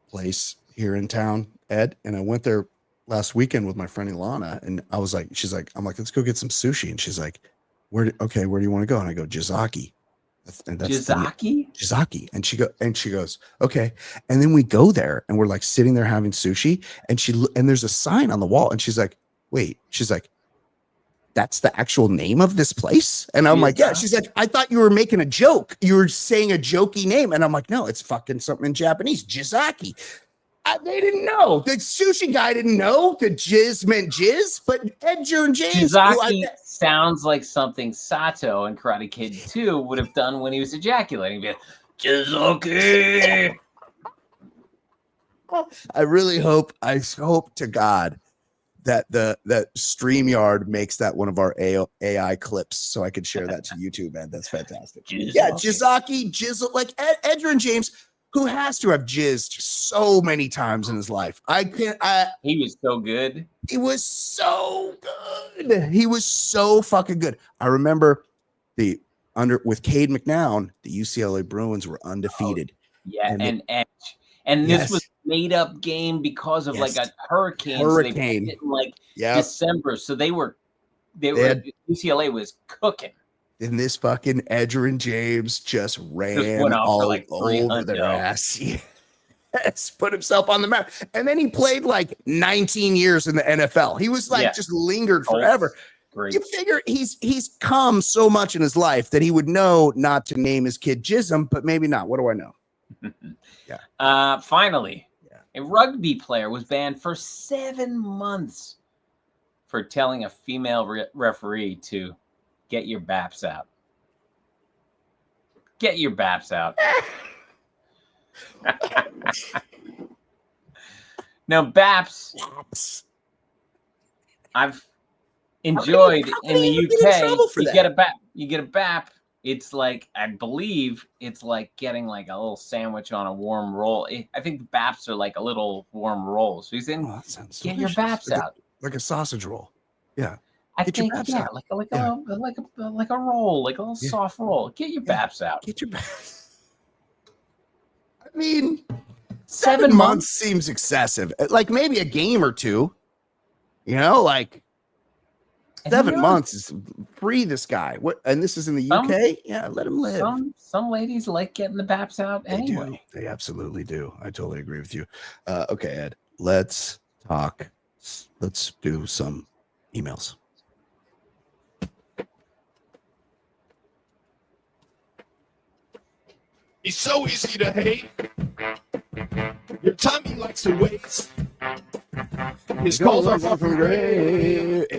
place here in town, Ed, and I went there last weekend with my friend Ilana, and she's like, I'm like, let's go get some sushi. And she's like, where do you want to go? And I go, Jizaki. Jizaki. And she goes, okay. And then we go there, and we're like sitting there having sushi, and there's a sign on the wall, and she's like, wait, that's the actual name of this place? And I'm like, yeah. She's like, I thought you were making a joke. You were saying a jokey name. And I'm like, no, it's fucking something in Japanese. Jizaki. They didn't know. The sushi guy didn't know that jizz meant jizz, but Edger and James. Jizaki sounds like something Sato in Karate Kid 2 would have done when he was ejaculating. Be like, Jizaki. I hope to God that that StreamYard makes that one of our AI clips, so I could share that to YouTube, man. That's fantastic. Yeah, Jizaki, Jizzle, like Edger and James, who has to have jizzed so many times in his life. He was so good. He was so good. He was so fucking good. I remember with Cade McNown, the UCLA Bruins were undefeated. Oh, yeah, and this was made up game because of like a hurricane. So they played it in like December. So UCLA was cooking. And this fucking Edger and James just ran all like over their ass. Yes, put himself on the map. And then he played like 19 years in the NFL. He was like just lingered forever. You figure he's come so much in his life that he would know not to name his kid Jism, but maybe not. What do I know? Finally, a rugby player was banned for 7 months for telling a female referee to get your baps out. Get your baps out. Now, baps, I've enjoyed in the UK. You get a bap. It's like, I believe it's like getting like a little sandwich on a warm roll. I think the baps are like a little warm roll. So he's in, get your baps out. Like a sausage roll. Yeah. I think, like a roll, like a little soft roll. Get your baps out. Get your baps. I mean, 7 months seems excessive. Like maybe a game or two, you know, like 7 months is free this guy. What? And this is in the UK? Yeah, let him live. Some ladies like getting the baps out anyway. They absolutely do. I totally agree with you. Okay, Ed, let's talk. Let's do some emails. He's so easy to hate. Your time he likes to waste. His calls are far from great.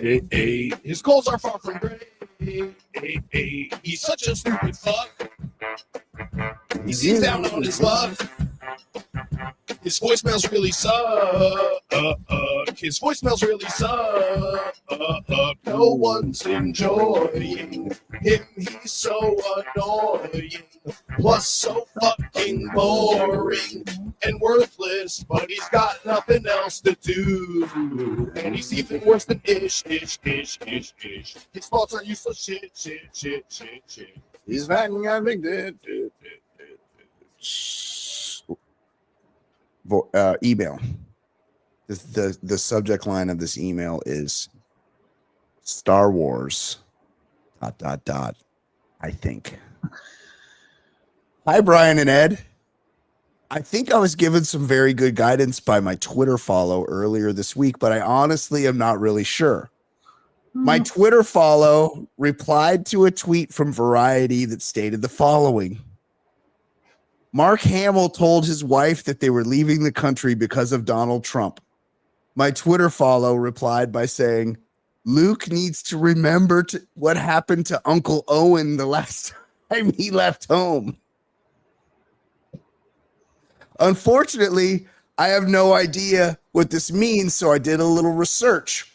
His calls are far from great. He's such a stupid fuck. He seems down on his luck. His voicemails really suck. His voicemails really suck. No one's enjoying him. He's so annoying. Plus so fucking boring and worthless. But he's got nothing else to do. And he's even worse than ish. His thoughts are useless shit. He's fucking addicted. Email. The subject line of this email is Star Wars ... I think. Hi, Brian and Ed. I think I was given some very good guidance by my Twitter follow earlier this week, but I honestly am not really sure. My Twitter follow replied to a tweet from Variety that stated the following. Mark Hamill told his wife that they were leaving the country because of Donald Trump. My Twitter follow replied by saying, Luke needs to remember what happened to Uncle Owen the last time he left home. Unfortunately, I have no idea what this means, so I did a little research.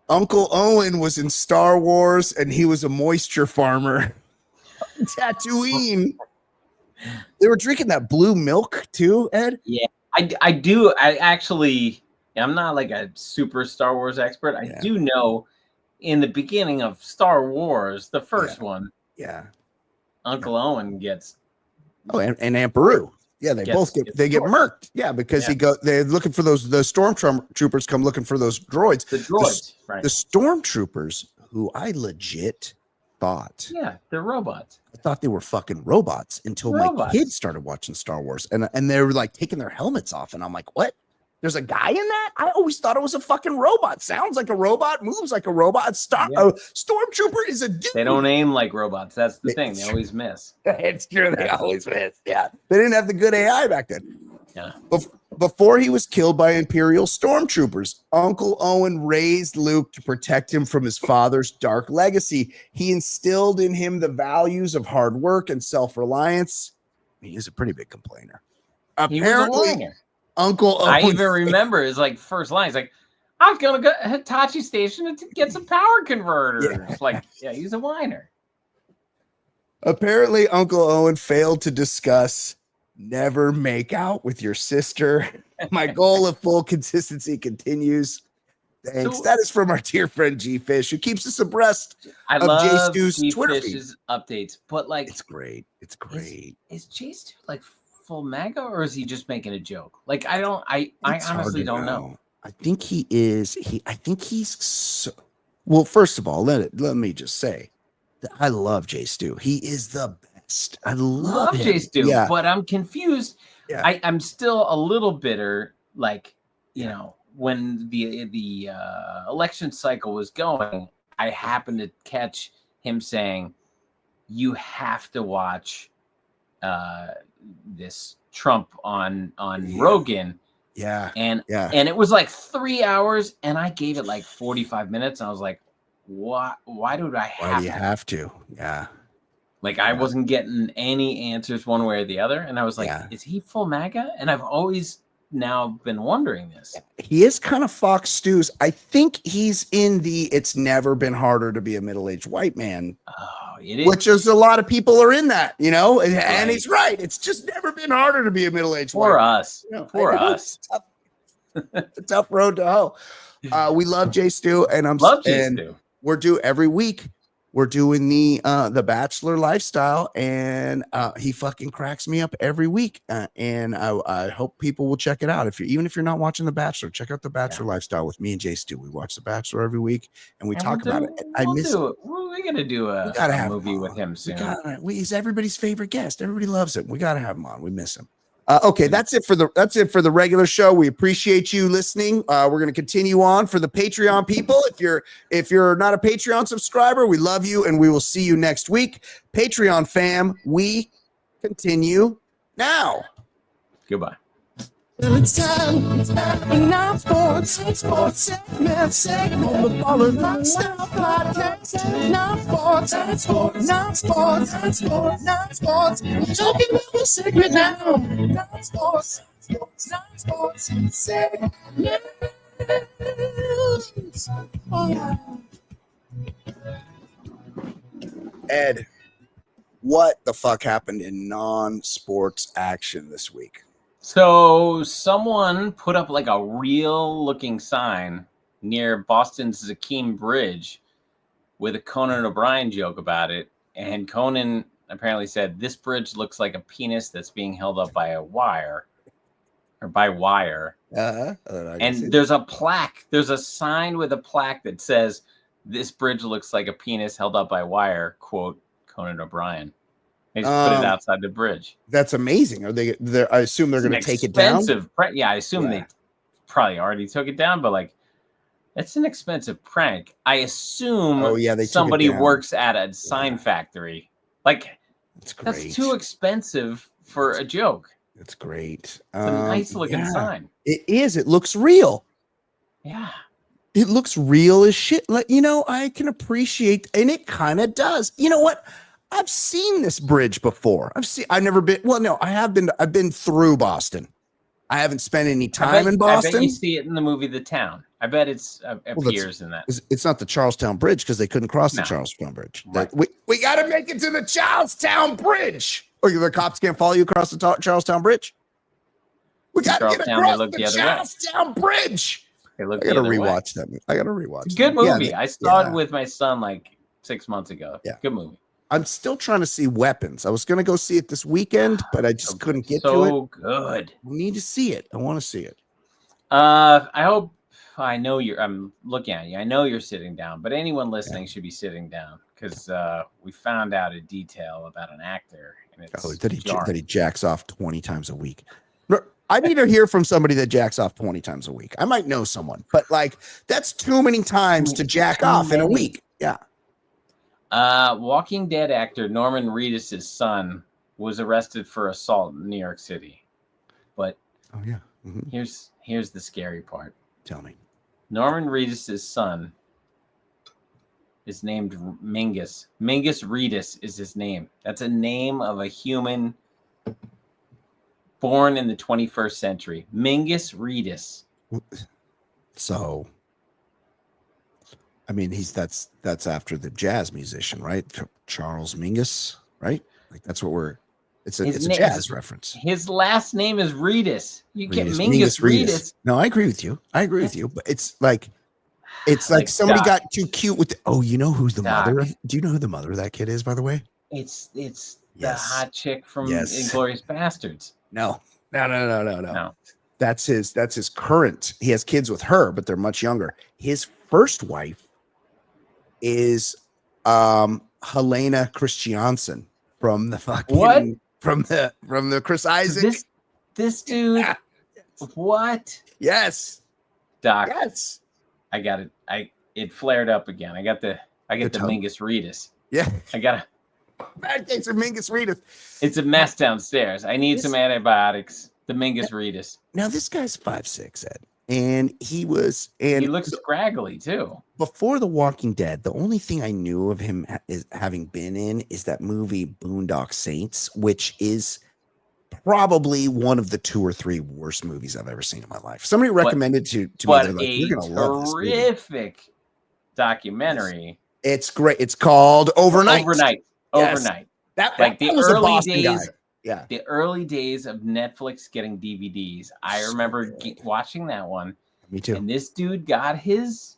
Uncle Owen was in Star Wars, and he was a moisture farmer. Tatooine. They were drinking that blue milk too, Ed? Yeah, I do. I actually, I'm not like a super Star Wars expert. I do know in the beginning of Star Wars, the first one, Uncle Owen gets. Oh, and Aunt Beru. Yeah, they both get murked. Yeah, because they're looking for the stormtroopers come looking for those droids. The droids, right? The stormtroopers, who I legit thought. Yeah, they're robots. I thought they were fucking robots until my kids started watching Star Wars, and they were like taking their helmets off, and I'm like, what? There's a guy in that? I always thought it was a fucking robot. Sounds like a robot, moves like a robot. A stormtrooper is a dude. They don't aim like robots. That's the thing. They always miss. It's true. They always miss. Yeah. They didn't have the good AI back then. Yeah. Before he was killed by Imperial stormtroopers, Uncle Owen raised Luke to protect him from his father's dark legacy. He instilled in him the values of hard work and self-reliance. He is a pretty big complainer. Apparently, Uncle Owen. I even remember his like first line. He's like, "I was gonna go to Hitachi Station to get some power converters." Like, he's a whiner. Apparently, Uncle Owen failed to discuss never make out with your sister. My goal of full consistency continues. Thanks. That is from our dear friend G Fish, who keeps us abreast of J Stu's Twitter feed. Updates, but like, it's great. It's great. Is J Stu like full MAGA, or is he just making a joke? Like, I honestly don't know. I think he is. I think he's well, first of all, let me just say that I love J Stu. He is the best. I love J Stu, but I'm confused. Yeah. I'm still a little bitter, like, you know, when the election cycle was going, I happened to catch him saying, you have to watch this Trump on Rogan. And it was like 3 hours, and I gave it like 45 minutes. And I was like, why do I have to? Yeah. Like, I wasn't getting any answers one way or the other. And I was like, is he full MAGA? And I've always now been wondering this. He is kind of Fox Stews. I think he's in the it's never been harder to be a middle-aged white man. Oh, it is. Which is a lot of people are in that, you know, and he's right. It's just never been harder to be a middle-aged white man. For us. It's a tough road to hoe. We love J Stu, and we're due every week. We're doing the Bachelor lifestyle, and he fucking cracks me up every week. And I hope people will check it out. Even if you're not watching the Bachelor, check out the Bachelor lifestyle with me and Jay Stu. We watch the Bachelor every week, and we talk about it. We're gonna do a movie with him soon. He's everybody's favorite guest. Everybody loves him. We gotta have him on. We miss him. Okay, that's it for the regular show. We appreciate you listening. We're going to continue on for the Patreon people. If you're not a Patreon subscriber, we love you, and we will see you next week. Patreon fam, we continue now. Goodbye. Well, it's time for Now Sports segment on the Baller Lifestyle Podcast. Now Sports. We're talking about the segment now. Now Sports segment. Ed, what the fuck happened in non-sports action this week? So someone put up like a real looking sign near Boston's Zakim Bridge with a Conan O'Brien joke about it. And Conan apparently said, this bridge looks like a penis that's being held up by a wire or by wire. And there's a plaque. There's a sign with a plaque that says, this bridge looks like a penis held up by wire, quote, Conan O'Brien. They just put it outside the bridge. That's amazing. Are they? I assume they're going to take it down. Yeah, I assume they probably already took it down. But like, It's an expensive prank. I assume Oh, yeah, they took it somebody down. works at a sign factory. Like, That's great. that's too expensive for a joke. It's great. It's a nice looking sign. It is. It looks real. Yeah. It looks real as shit. Like, I can appreciate, and it kind of does. You know what? I've seen this bridge before. I've never been. Well, no, I have been. I've been through Boston. I haven't spent any time in Boston. I bet you see it in the movie The Town. I bet it's appears in that. It's not the Charlestown Bridge because they couldn't cross the Charlestown Bridge. Right. We got to make it to the Charlestown Bridge. Or the cops can't follow you across the Charlestown Bridge. We got to get across the Charlestown Bridge. I got to rewatch that movie. I got to rewatch. Good movie. Yeah, I saw it with my son like 6 months ago. Yeah, good movie. I'm still trying to see Weapons. I was going to go see it this weekend, but I just couldn't get to it. So good. We need to see it. I want to see it. I hope. I know I'm looking at you. I know you're sitting down, but anyone listening should be sitting down because we found out a detail about an actor. And it's that he jacks off 20 times a week. I need to hear from somebody that jacks off 20 times a week. I might know someone, but like that's too many times to jack off in a week. Yeah. Walking Dead actor Norman Reedus' son was arrested for assault in New York City. But here's the scary part. Tell me. Norman Reedus' son is named Mingus. Mingus Reedus is his name. That's a name of a human born in the 21st century. Mingus Reedus. So I mean, that's after the jazz musician, right? Charles Mingus, right? Like that's what it's a jazz reference. His last name is Reedus. You get Mingus Reedus. No, I agree with you. But it's like somebody got too cute with you know who's the mother of? Do you know who the mother of that kid is, by the way? It's the hot chick from Inglourious Bastards. No. That's his current. He has kids with her, but they're much younger. His first wife is Helena Christiansen from the fucking from the Chris Isaac. This dude. Yeah. What? Yes. Doc. Yes. I got it. It flared up again. I get the Mingus Reedus. Yeah. I got bad case of Mingus Reedus. It's a mess downstairs. I need some antibiotics. The Mingus Reedus. Now this guy's 5'6", Ed. And he looks scraggly too. Before The Walking Dead, the only thing I knew of him having been in is that movie Boondock Saints, which is probably one of the 2 or 3 worst movies I've ever seen in my life. Somebody recommended to me. But you're gonna love this movie. Terrific documentary. It's great. It's called Overnight. Overnight. That was a Boston guy. Yeah, the early days of Netflix getting DVDs. I remember watching that one. Me too. And this dude got his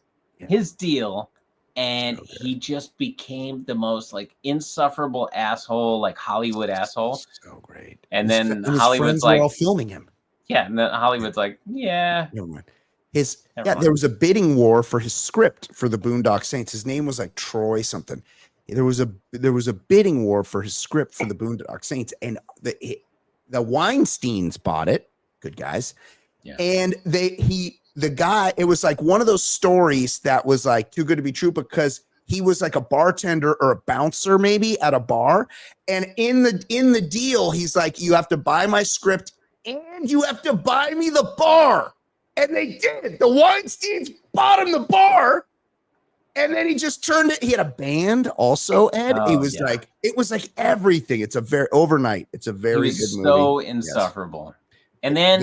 deal, and he just became the most like insufferable asshole, like Hollywood asshole. So great. And then Hollywood's like all filming him. Yeah, and then Hollywood's like, yeah. Never mind. There was a bidding war for his script for the Boondock Saints. His name was like Troy something. There was a bidding war for his script for the Boondock Saints, and the Weinsteins bought it. Good guys. Yeah. And the guy, it was like one of those stories that was like too good to be true because he was like a bartender or a bouncer maybe at a bar. And in the deal, he's like, you have to buy my script and you have to buy me the bar. And they did. The Weinsteins bought him the bar. And then he just turned it. He had a band also, Ed. It was like everything. It's a very Overnight. It's a very good movie. So insufferable. Yes. And then,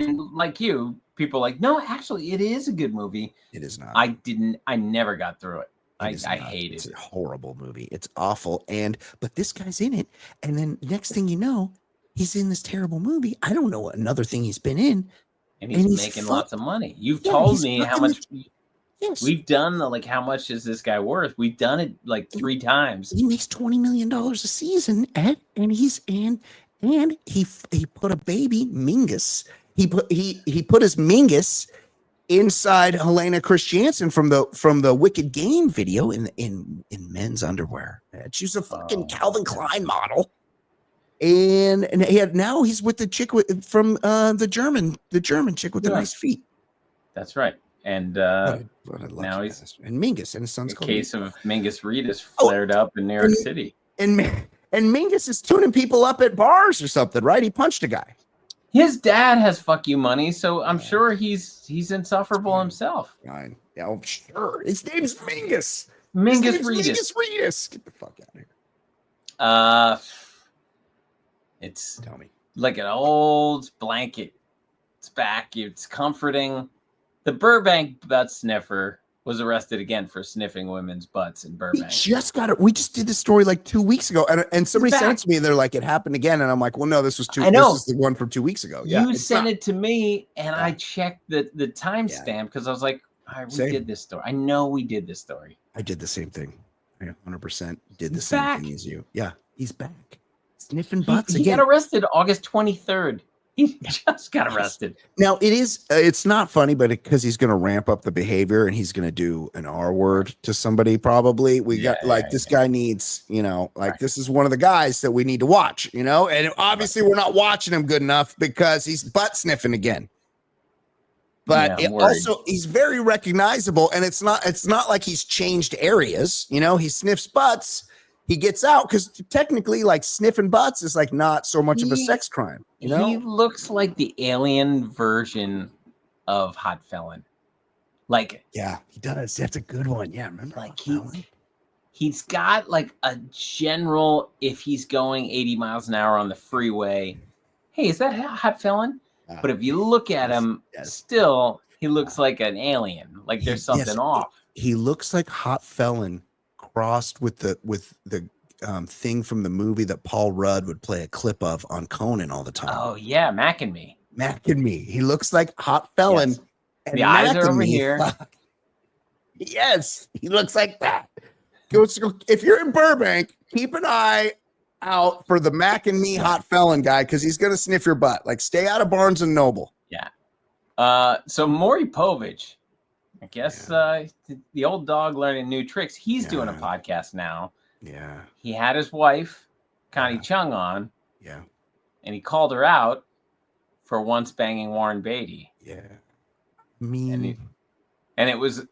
and like you, people are like, no, actually, it is a good movie. It is not. I never got through it. I hate it. It's a horrible movie. It's awful. But this guy's in it. And then next thing you know, he's in this terrible movie. I don't know another thing he's been in. And he's making lots of money. You've told me how much. Yes. We've done how much is this guy worth? We've done it like 3 times. He makes $20 million a season, Ed, and he put a baby Mingus. He put his Mingus inside Helena Christiansen from the Wicked Game video in men's underwear. Ed. She's a fucking Calvin Klein model, and now he's with the chick from the German chick with the nice feet. That's right. And what a lucky now he's bastard. And Mingus and his son's a called case of Mingus Reedus Oh, flared up in New York City. And Mingus is tuning people up at bars or something, right? He punched a guy. His dad has fuck you money, so I'm sure he's insufferable himself. Fine. Yeah, I'm sure. His name's Mingus. Mingus His name's Reedus. Mingus Reedus. Get the fuck out of here. It's Tell me. like an old blanket. It's back. It's comforting. The Burbank butt sniffer was arrested again for sniffing women's butts in Burbank. We just did this story like 2 weeks ago, and somebody sent it to me. They're like, it happened again, and I'm like, well, no, this was this is the one from 2 weeks ago. Yeah, you sent it to me, and I checked the timestamp because I was like, all right, we did this story. I know we did this story. I did the same thing. I 100% did the same thing as you. Yeah, he's back. Sniffing butts again. He got arrested August 23rd. He just got arrested. Now it's not funny, but because he's going to ramp up the behavior and he's going to do an R word to somebody. Probably this guy needs, this is one of the guys that we need to watch, and obviously we're not watching him good enough because he's butt sniffing again. But also he's very recognizable, and it's not like he's changed areas. He sniffs butts. He gets out because technically, like, sniffing butts is like not so much of a sex crime. He looks like the alien version of Hot Felon. Like, yeah, he does. That's a good one. Yeah, remember? Like he's got like a general. If he's going 80 miles an hour on the freeway, hey, is that Hot Felon? But if you look at him, still he looks like an alien. Like there's something off. He looks like Hot Felon crossed with the thing from the movie that Paul Rudd would play a clip of on Conan all the time. Oh yeah, Mac and Me. He looks like Hot Felon. Yes. And the eyes are over here. Yes, he looks like that. If you're in Burbank, keep an eye out for the Mac and Me Hot Felon guy because he's gonna sniff your butt. Like, stay out of Barnes and Noble. Yeah. So Maury Povich, I guess the old dog learning new tricks. He's doing a podcast now. Yeah. He had his wife, Connie Chung, on. Yeah. And he called her out for once banging Warren Beatty. Yeah. And it was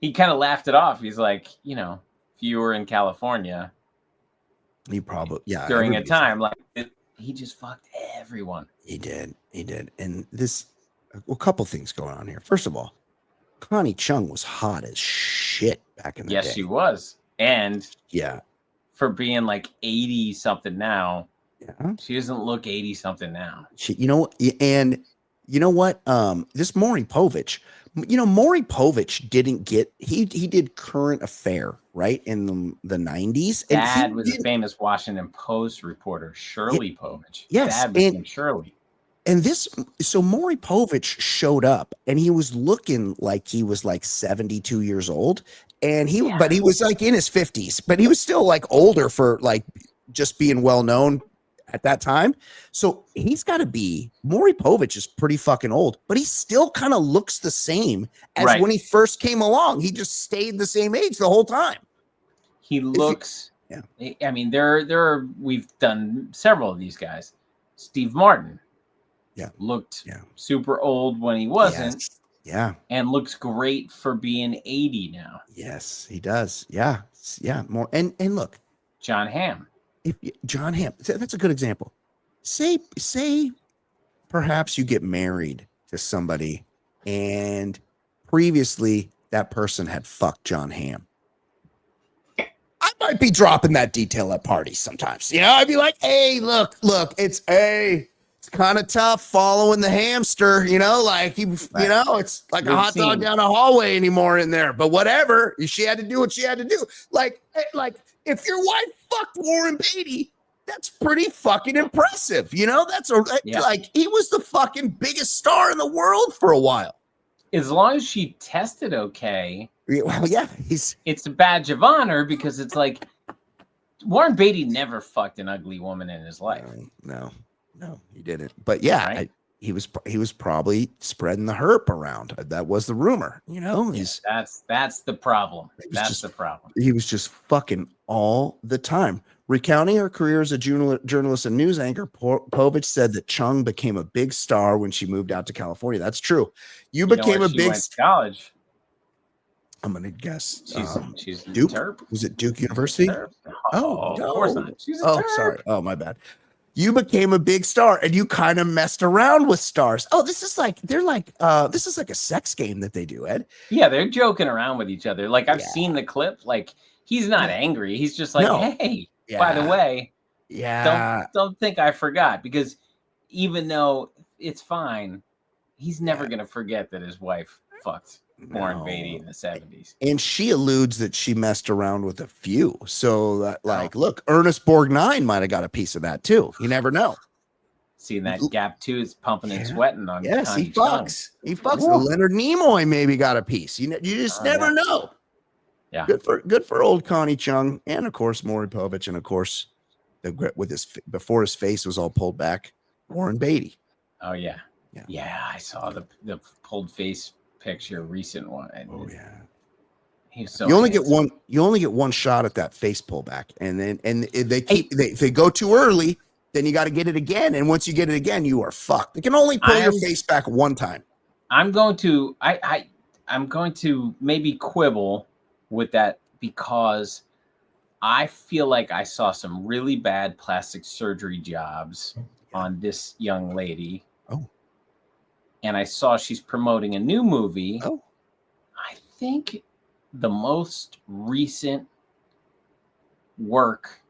he kind of laughed it off. He's like, if you were in California, he probably during a time like he just fucked everyone. He did. And a couple things going on here. First of all, Connie Chung was hot as shit back in the day. Yes, she was. And yeah, for being like 80 something now, she doesn't look 80 something now. And you know what? This Maury Povich, Maury Povich didn't get he did Current Affair, right, in the 90s. Dad was a famous Washington Post reporter, Shirley Povich. Yes, Dad was named Shirley. And so Maury Povich showed up, and he was looking like he was like 72 years old, and but he was like in his 50s, but he was still like older for like just being well known at that time. So he's got to be Maury Povich is pretty fucking old, but he still kind of looks the same as when he first came along. He just stayed the same age the whole time. He looks. I mean, there are. We've done several of these guys. Steve Martin. Looked super old when he wasn't. Yeah. And looks great for being 80 now. Yes, he does. Yeah. More and look, John Hamm. John Hamm. That's a good example. Say perhaps you get married to somebody and previously that person had fucked John Hamm. I might be dropping that detail at parties sometimes. I'd be like, hey, look, it's kind of tough following the hamster, it's like a hot dog down a hallway anymore in there, but whatever. She had to do what she had to do. Like if your wife fucked Warren Beatty, that's pretty fucking impressive. That's like he was the fucking biggest star in the world for a while. As long as she tested okay. Well, yeah, it's a badge of honor because it's like Warren Beatty never fucked an ugly woman in his life. No, he didn't. But yeah, he was probably spreading the herp around. That was the rumor. You know, that's the problem. That's the problem. He was just fucking all the time. Recounting her career as a journalist and news anchor, Povich said that Chung became a big star when she moved out to California. That's true. You became a big went to college. I'm gonna guess she's Duke. Terp. Was it Duke University? Of course not. She's a Terp. Sorry. Oh, my bad. You became a big star and you kind of messed around with stars. Oh, this is like this is like a sex game that they do, Ed. Yeah, they're joking around with each other. Like I've seen the clip. Like he's not angry. He's just like, hey, by the way, don't think I forgot, because even though it's fine, he's never gonna forget that his wife fucked Warren Beatty in the 70s. And she alludes that she messed around with a few. So that, look, Ernest Borgnine might have got a piece of that too. You never know. Seeing that Gap 2 is pumping and sweating on. Yes, he fucks. He fucks. Leonard Nimoy maybe got a piece. You just never know. Yeah. Good for old Connie Chung, and of course Maury Povich, and of course with his before his face was all pulled back, Warren Beatty. Oh yeah. I saw the pulled face picture, recent one. He's so you only get one shot at that face pullback, and if they go too early, then you got to get it again, and once you get it again, you are fucked. They can only pull your face back one time. I'm going to maybe quibble with that, because I feel like I saw some really bad plastic surgery jobs on this young lady. And I saw she's promoting a new movie. I think the most recent work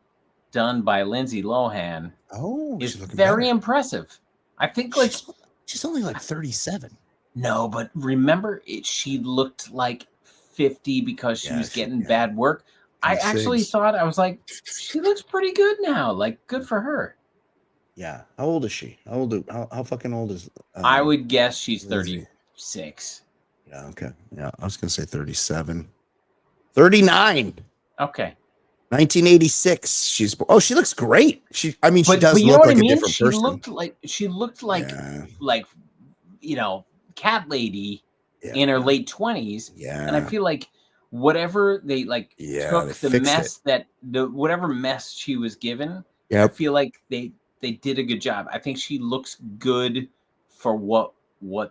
done by Lindsay Lohan is very impressive. I think she's only like 37. No, but remember, she looked like 50 because she was getting bad work. I actually thought, I was like, she looks pretty good now. Like, good for her. Yeah. How old is she? How fucking old is? I would guess she's 36. Yeah. Okay. Yeah. I was gonna say 37. 39. Okay. 1986. She looks great. She does look like a different person. She looked like cat lady in her late 20s. Yeah. And I feel like whatever they took the mess whatever mess she was given, I feel like they did a good job. I think she looks good for what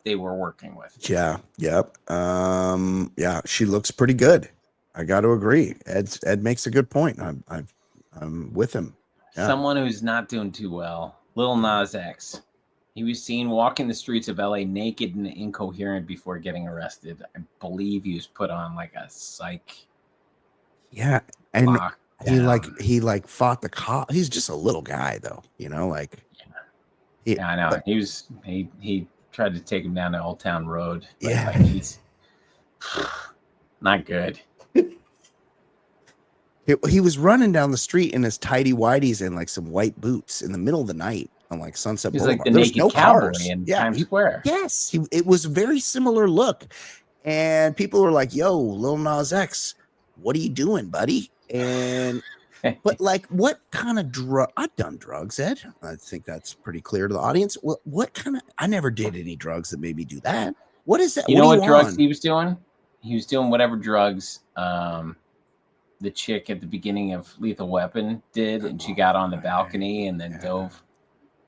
they were working with. Yeah. Yep. She looks pretty good. I got to agree. Ed makes a good point. I'm with him. Yeah. Someone who's not doing too well, Lil Nas X. He was seen walking the streets of LA naked and incoherent before getting arrested. I believe he was put on like a psych. Yeah, and he fought the cop. He's just a little guy though, I know. But he tried to take him down to Old Town Road. He's not good. He was running down the street in his tighty whities and like some white boots in the middle of the night on like Sunset Boulevard. Like the naked cowboy in Times Square. Yes, it was a very similar look, and people were like, "Yo, Lil Nas X, what are you doing, buddy?" And but like, what kind of drug? I've done drugs, Ed. I think that's pretty clear to the audience. What kind of? I never did any drugs that made me do that. What is that? You know what drugs he was doing? He was doing whatever drugs the chick at the beginning of Lethal Weapon did, and she got on the balcony and then dove. It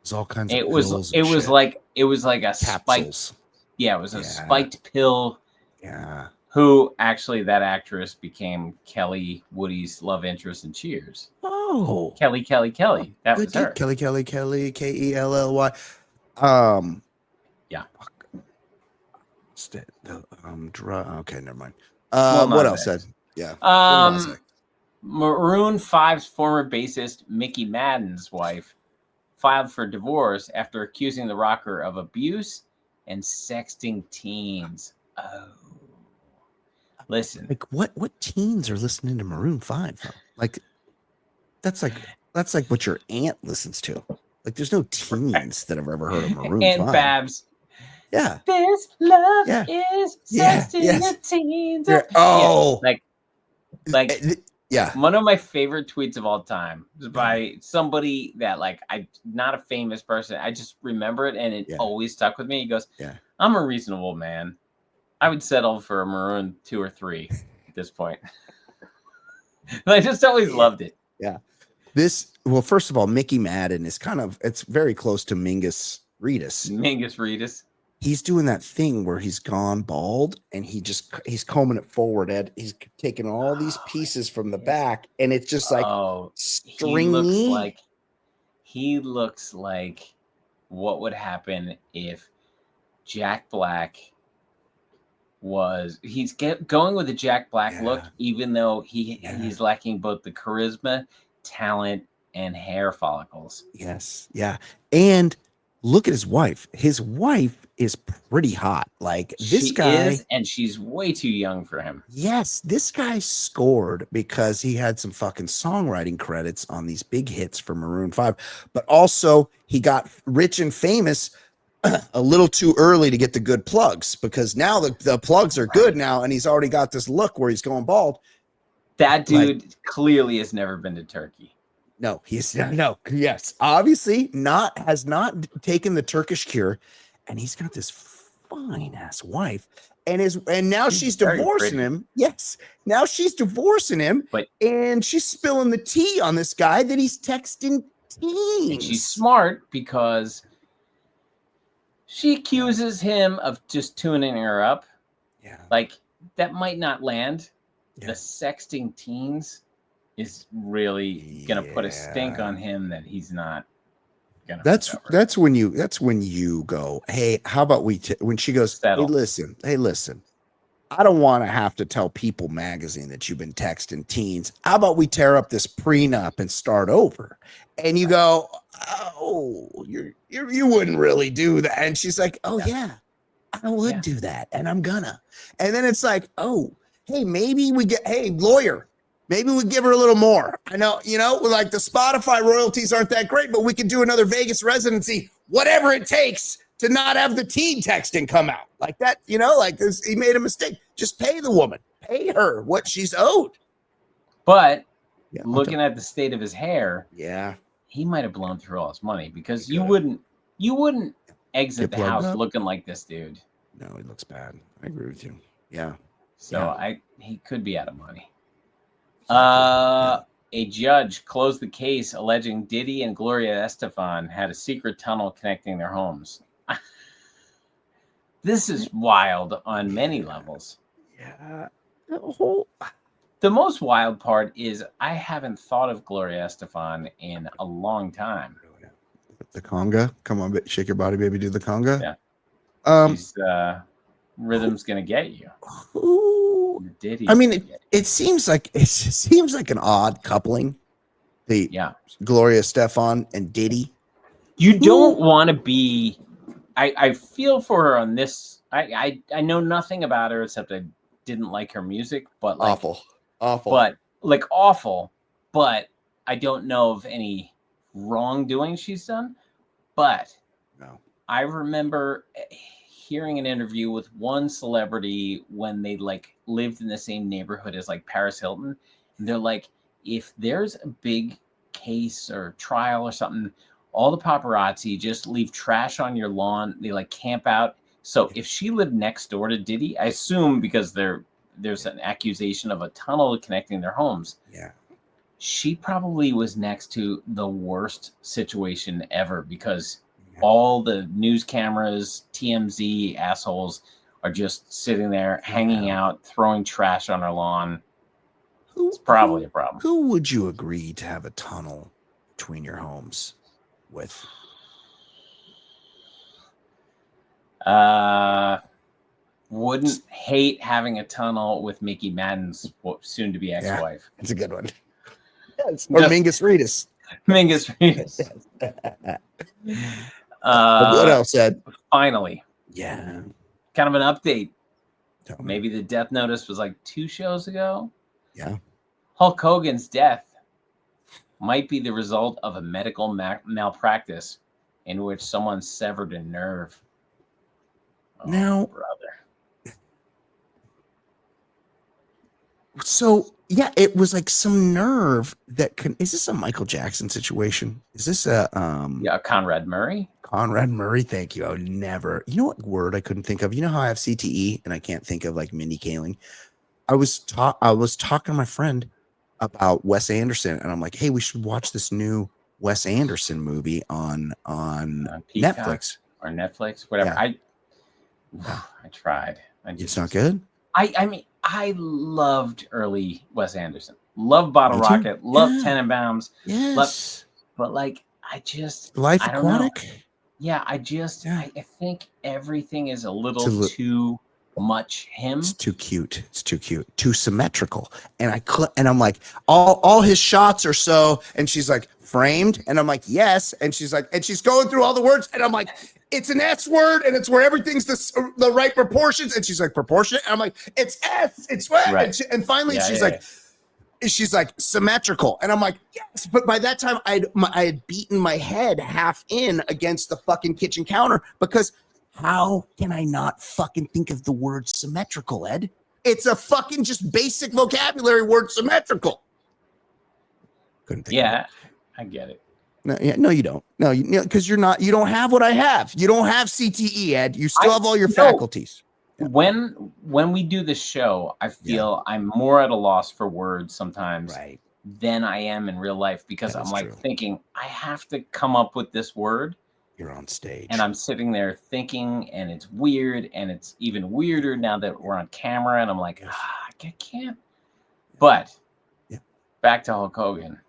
was all kinds of. It was like a capsules. It was a spiked pill. Yeah. Who actually, that actress became Kelly Woody's love interest in Cheers. Oh, Kelly. That was her. Kelly, Kelly, Kelly. Yeah. Okay, never mind. What else said? Yeah. Maroon 5's former bassist Mickey Madden's wife filed for divorce after accusing the rocker of abuse and sexting teens. Oh. Listen. Like what teens are listening to Maroon 5 though? Like that's like what your aunt listens to. Like there's no teens that have ever heard of Maroon 5. Aunt Babs. Yeah. This love is sexting the teens. Oh. Like Yeah. One of my favorite tweets of all time was by somebody that like I'm not a famous person. I just remember it and it always stuck with me. He goes, I'm a reasonable man. I would settle for a maroon 2 or 3 at this point. I just always loved it. Yeah. Well, first of all, Mickey Madden is it's very close to Mingus Reedus. Mingus Reedus. He's doing that thing where he's gone bald and he's combing it forward. Ed, he's taking all these pieces from the back and it's just like stringy. He looks like what would happen if Jack Black he's going with the Jack Black look, even though he's lacking both the charisma, talent, and hair follicles. Yes. Yeah. And look at his wife. His wife is pretty hot. Like this guy and she's way too young for him. Yes, this guy scored because he had some fucking songwriting credits on these big hits for Maroon 5, but also he got rich and famous a little too early to get the good plugs, because now the plugs are good now and he's already got this look where he's going bald. That dude clearly has never been to Turkey. No, yes, obviously has not taken the Turkish cure, and he's got this fine ass wife, and now she's divorcing him. Yes, now she's divorcing him, and she's spilling the tea on this guy that he's texting teens. And she's smart because she accuses him of just tuning her up. Yeah, like that might not land. The sexting teens is really gonna put a stink on him that he's not gonna. That's when you go, hey, how about when she goes, hey listen, I don't want to have to tell People magazine that you've been texting teens. How about we tear up this prenup and start over? And you go, oh, you wouldn't really do that. And she's like, oh yeah, I would do that, and I'm gonna. And then it's like, oh, hey, maybe we hey, lawyer. Maybe we give her a little more. I know, like the Spotify royalties aren't that great, but we could do another Vegas residency, whatever it takes to not have the teen texting come out like that. Like this, he made a mistake. Just pay the woman, pay her what she's owed. But looking at the state of his hair, he might have blown through all his money, because you wouldn't exit the house looking like this dude. No, he looks bad. I agree with you. Yeah. So he could be out of money. A judge closed the case alleging Diddy and Gloria Estefan had a secret tunnel connecting their homes. This is wild on many levels. Yeah. The most wild part is I haven't thought of Gloria Estefan in a long time. The conga. Come on, shake your body, baby. Do the conga. Yeah. She's Rhythm's gonna get you. I mean, it seems like an odd coupling. Gloria Estefan and Diddy. You don't want to be. I feel for her on this. I know nothing about her except I didn't like her music, but like, awful. But like awful. But I don't know of any wrongdoing she's done. But no, I remember hearing an interview with one celebrity when they like lived in the same neighborhood as like Paris Hilton. And they're like, if there's a big case or trial or something, all the paparazzi just leave trash on your lawn. They like camp out. So if she lived next door to Diddy, I assume because there's an accusation of a tunnel connecting their homes. Yeah. She probably was next to the worst situation ever, because all the news cameras, TMZ assholes are just sitting there, hanging out, throwing trash on her lawn. It's probably a problem. Who would you agree to have a tunnel between your homes with? Wouldn't hate having a tunnel with Mickey Madden's soon-to-be ex-wife. It's a good one. Yes. Or Mingus Reedus. Mingus Reedus. What else, Ed? Finally. Yeah. Kind of an update. Maybe the death notice was like 2 shows ago. Yeah. Hulk Hogan's death might be the result of a medical malpractice in which someone severed a nerve. Now, brother. So Yeah, it was like some nerve that can. Is this a Michael Jackson situation? Is this a Conrad Murray? Conrad Murray? Thank you. I would never. You know what word I couldn't think of? You know how I have CTE and I can't think of like Mindy Kaling. I was talking to my friend about Wes Anderson, and I'm like, hey, we should watch this new Wes Anderson movie on Netflix or Netflix, whatever. Yeah. I tried. It's not good. I mean, I loved early Wes Anderson. Loved Bottle Rocket. Loved Tenenbaums. Yes. But like, I just Life I don't know. Aquatic. Yeah, I think everything is a little too much him. It's too cute. It's too cute. Too symmetrical. And I'm like, all his shots are so. And she's like, framed. And I'm like, yes. And she's like, and she's going through all the words. And I'm like, it's an S word, and it's where everything's the right proportions. And she's like, proportionate. And I'm like, it's S. It's what? Right. And finally, she's like symmetrical. And I'm like, yes. But by that time, I had beaten my head half in against the fucking kitchen counter, because how can I not fucking think of the word symmetrical, Ed? It's a fucking just basic vocabulary word, symmetrical. Couldn't think of it. I get it. No, you don't. No, because you don't have what I have. You don't have CTE, Ed. You still have all your faculties. When we do the show, I feel I'm more at a loss for words sometimes than I am in real life, because I'm like thinking I have to come up with this word. You're on stage. And I'm sitting there thinking, and it's weird, and it's even weirder now that we're on camera, and I'm like, I can't. But back to Hulk Hogan.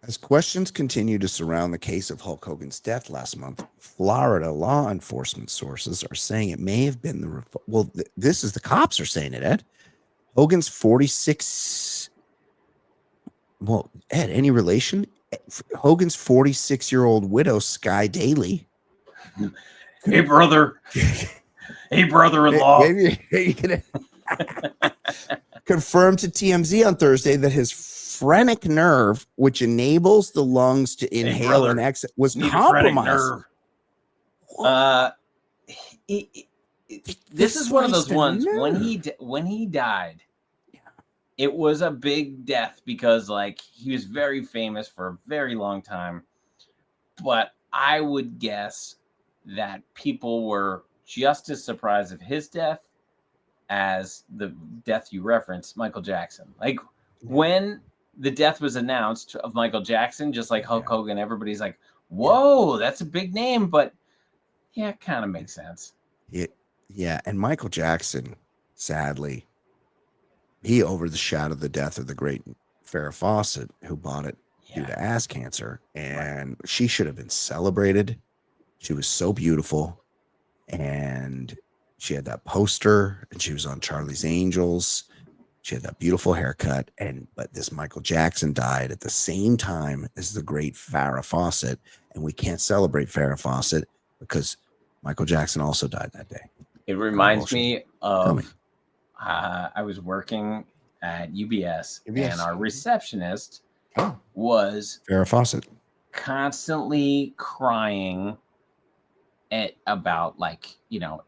As questions continue to surround the case of Hulk Hogan's death last month, Florida law enforcement sources are saying it may have been this is the cops are saying it, Ed. Hogan's 46. Well, Ed, any relation? Hogan's 46-year-old widow, Sky Daly. Hey, brother. Hey, brother-in-law. Confirmed to TMZ on Thursday that his phrenic nerve, which enables the lungs to inhale and exhale, was compromised. This is one of those ones when he died. It was a big death because like he was very famous for a very long time. But I would guess that people were just as surprised of his death as the death you referenced, Michael Jackson. Like when the death was announced of Michael Jackson, just like Hulk Hogan, everybody's like, whoa, that's a big name. But yeah, it kind of makes sense. Yeah. And Michael Jackson, sadly, he overshadowed the death of the great Farrah Fawcett, who bought it due to ass cancer. And she should have been celebrated. She was so beautiful. And she had that poster, and she was on Charlie's Angels. She had that beautiful haircut. But this Michael Jackson died at the same time as the great Farrah Fawcett. And we can't celebrate Farrah Fawcett because Michael Jackson also died that day. It reminds me of I was working at UBS. And our receptionist was Farrah Fawcett, constantly crying at about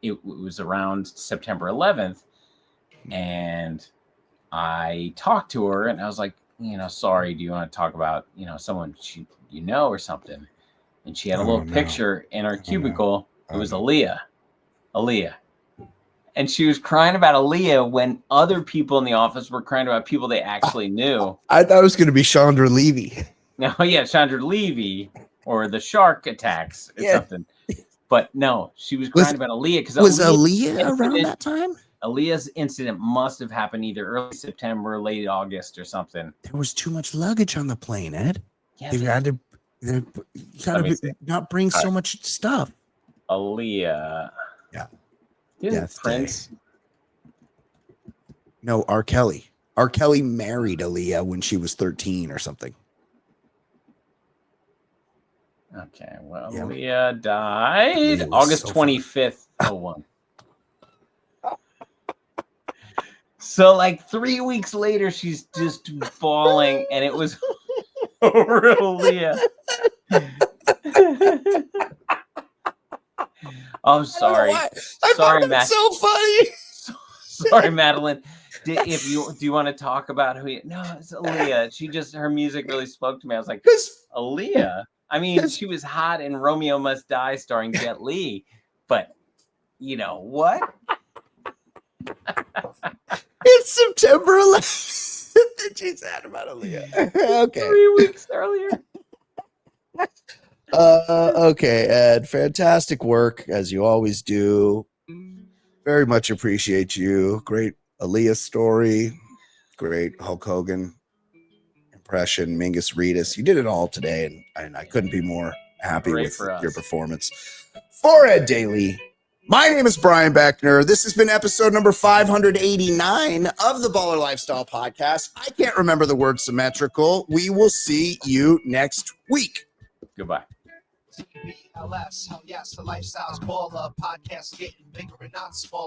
it was around September 11th, and I talked to her and I was like, sorry, do you want to talk about someone or something? And she had a little picture in her cubicle. It was Aaliyah. And she was crying about Aaliyah when other people in the office were crying about people they actually knew. I thought it was going to be Chandra Levy. No, Chandra Levy or the shark attacks or something. But no, she was crying about Aaliyah because was Aaliyah around that time? Aaliyah's incident must have happened either early September or late August or something. There was too much luggage on the plane, Ed. Yeah, they had to not bring so much stuff. Aaliyah. Yeah. Didn't Prince? No, R. Kelly. R. Kelly married Aaliyah when she was 13 or something. Okay, well, Aaliyah died August 25th, 01. So, like 3 weeks later, she's just bawling, and it was over Aaliyah. I'm sorry. Sorry, Matt. So funny. Sorry, Madeline. if you do you want to talk about who? No, it's Aaliyah. Her music really spoke to me. I was like, Aaliyah. I mean, she was hot in Romeo Must Die, starring Jet Li. But you know what? It's September 11th that she said about Aaliyah. Okay. 3 weeks earlier. Okay, Ed. Fantastic work, as you always do. Very much appreciate you. Great Aaliyah story. Great Hulk Hogan impression. Mingus Reedus. You did it all today, and I couldn't be more happy with your performance. For Ed Daly, my name is Brian Beckner. This has been episode number 589 of the Baller Lifestyle Podcast. I can't remember the word symmetrical. We will see you next week. Goodbye. TBLS, hell yes, the Lifestyles Baller Podcast getting bigger and not smaller.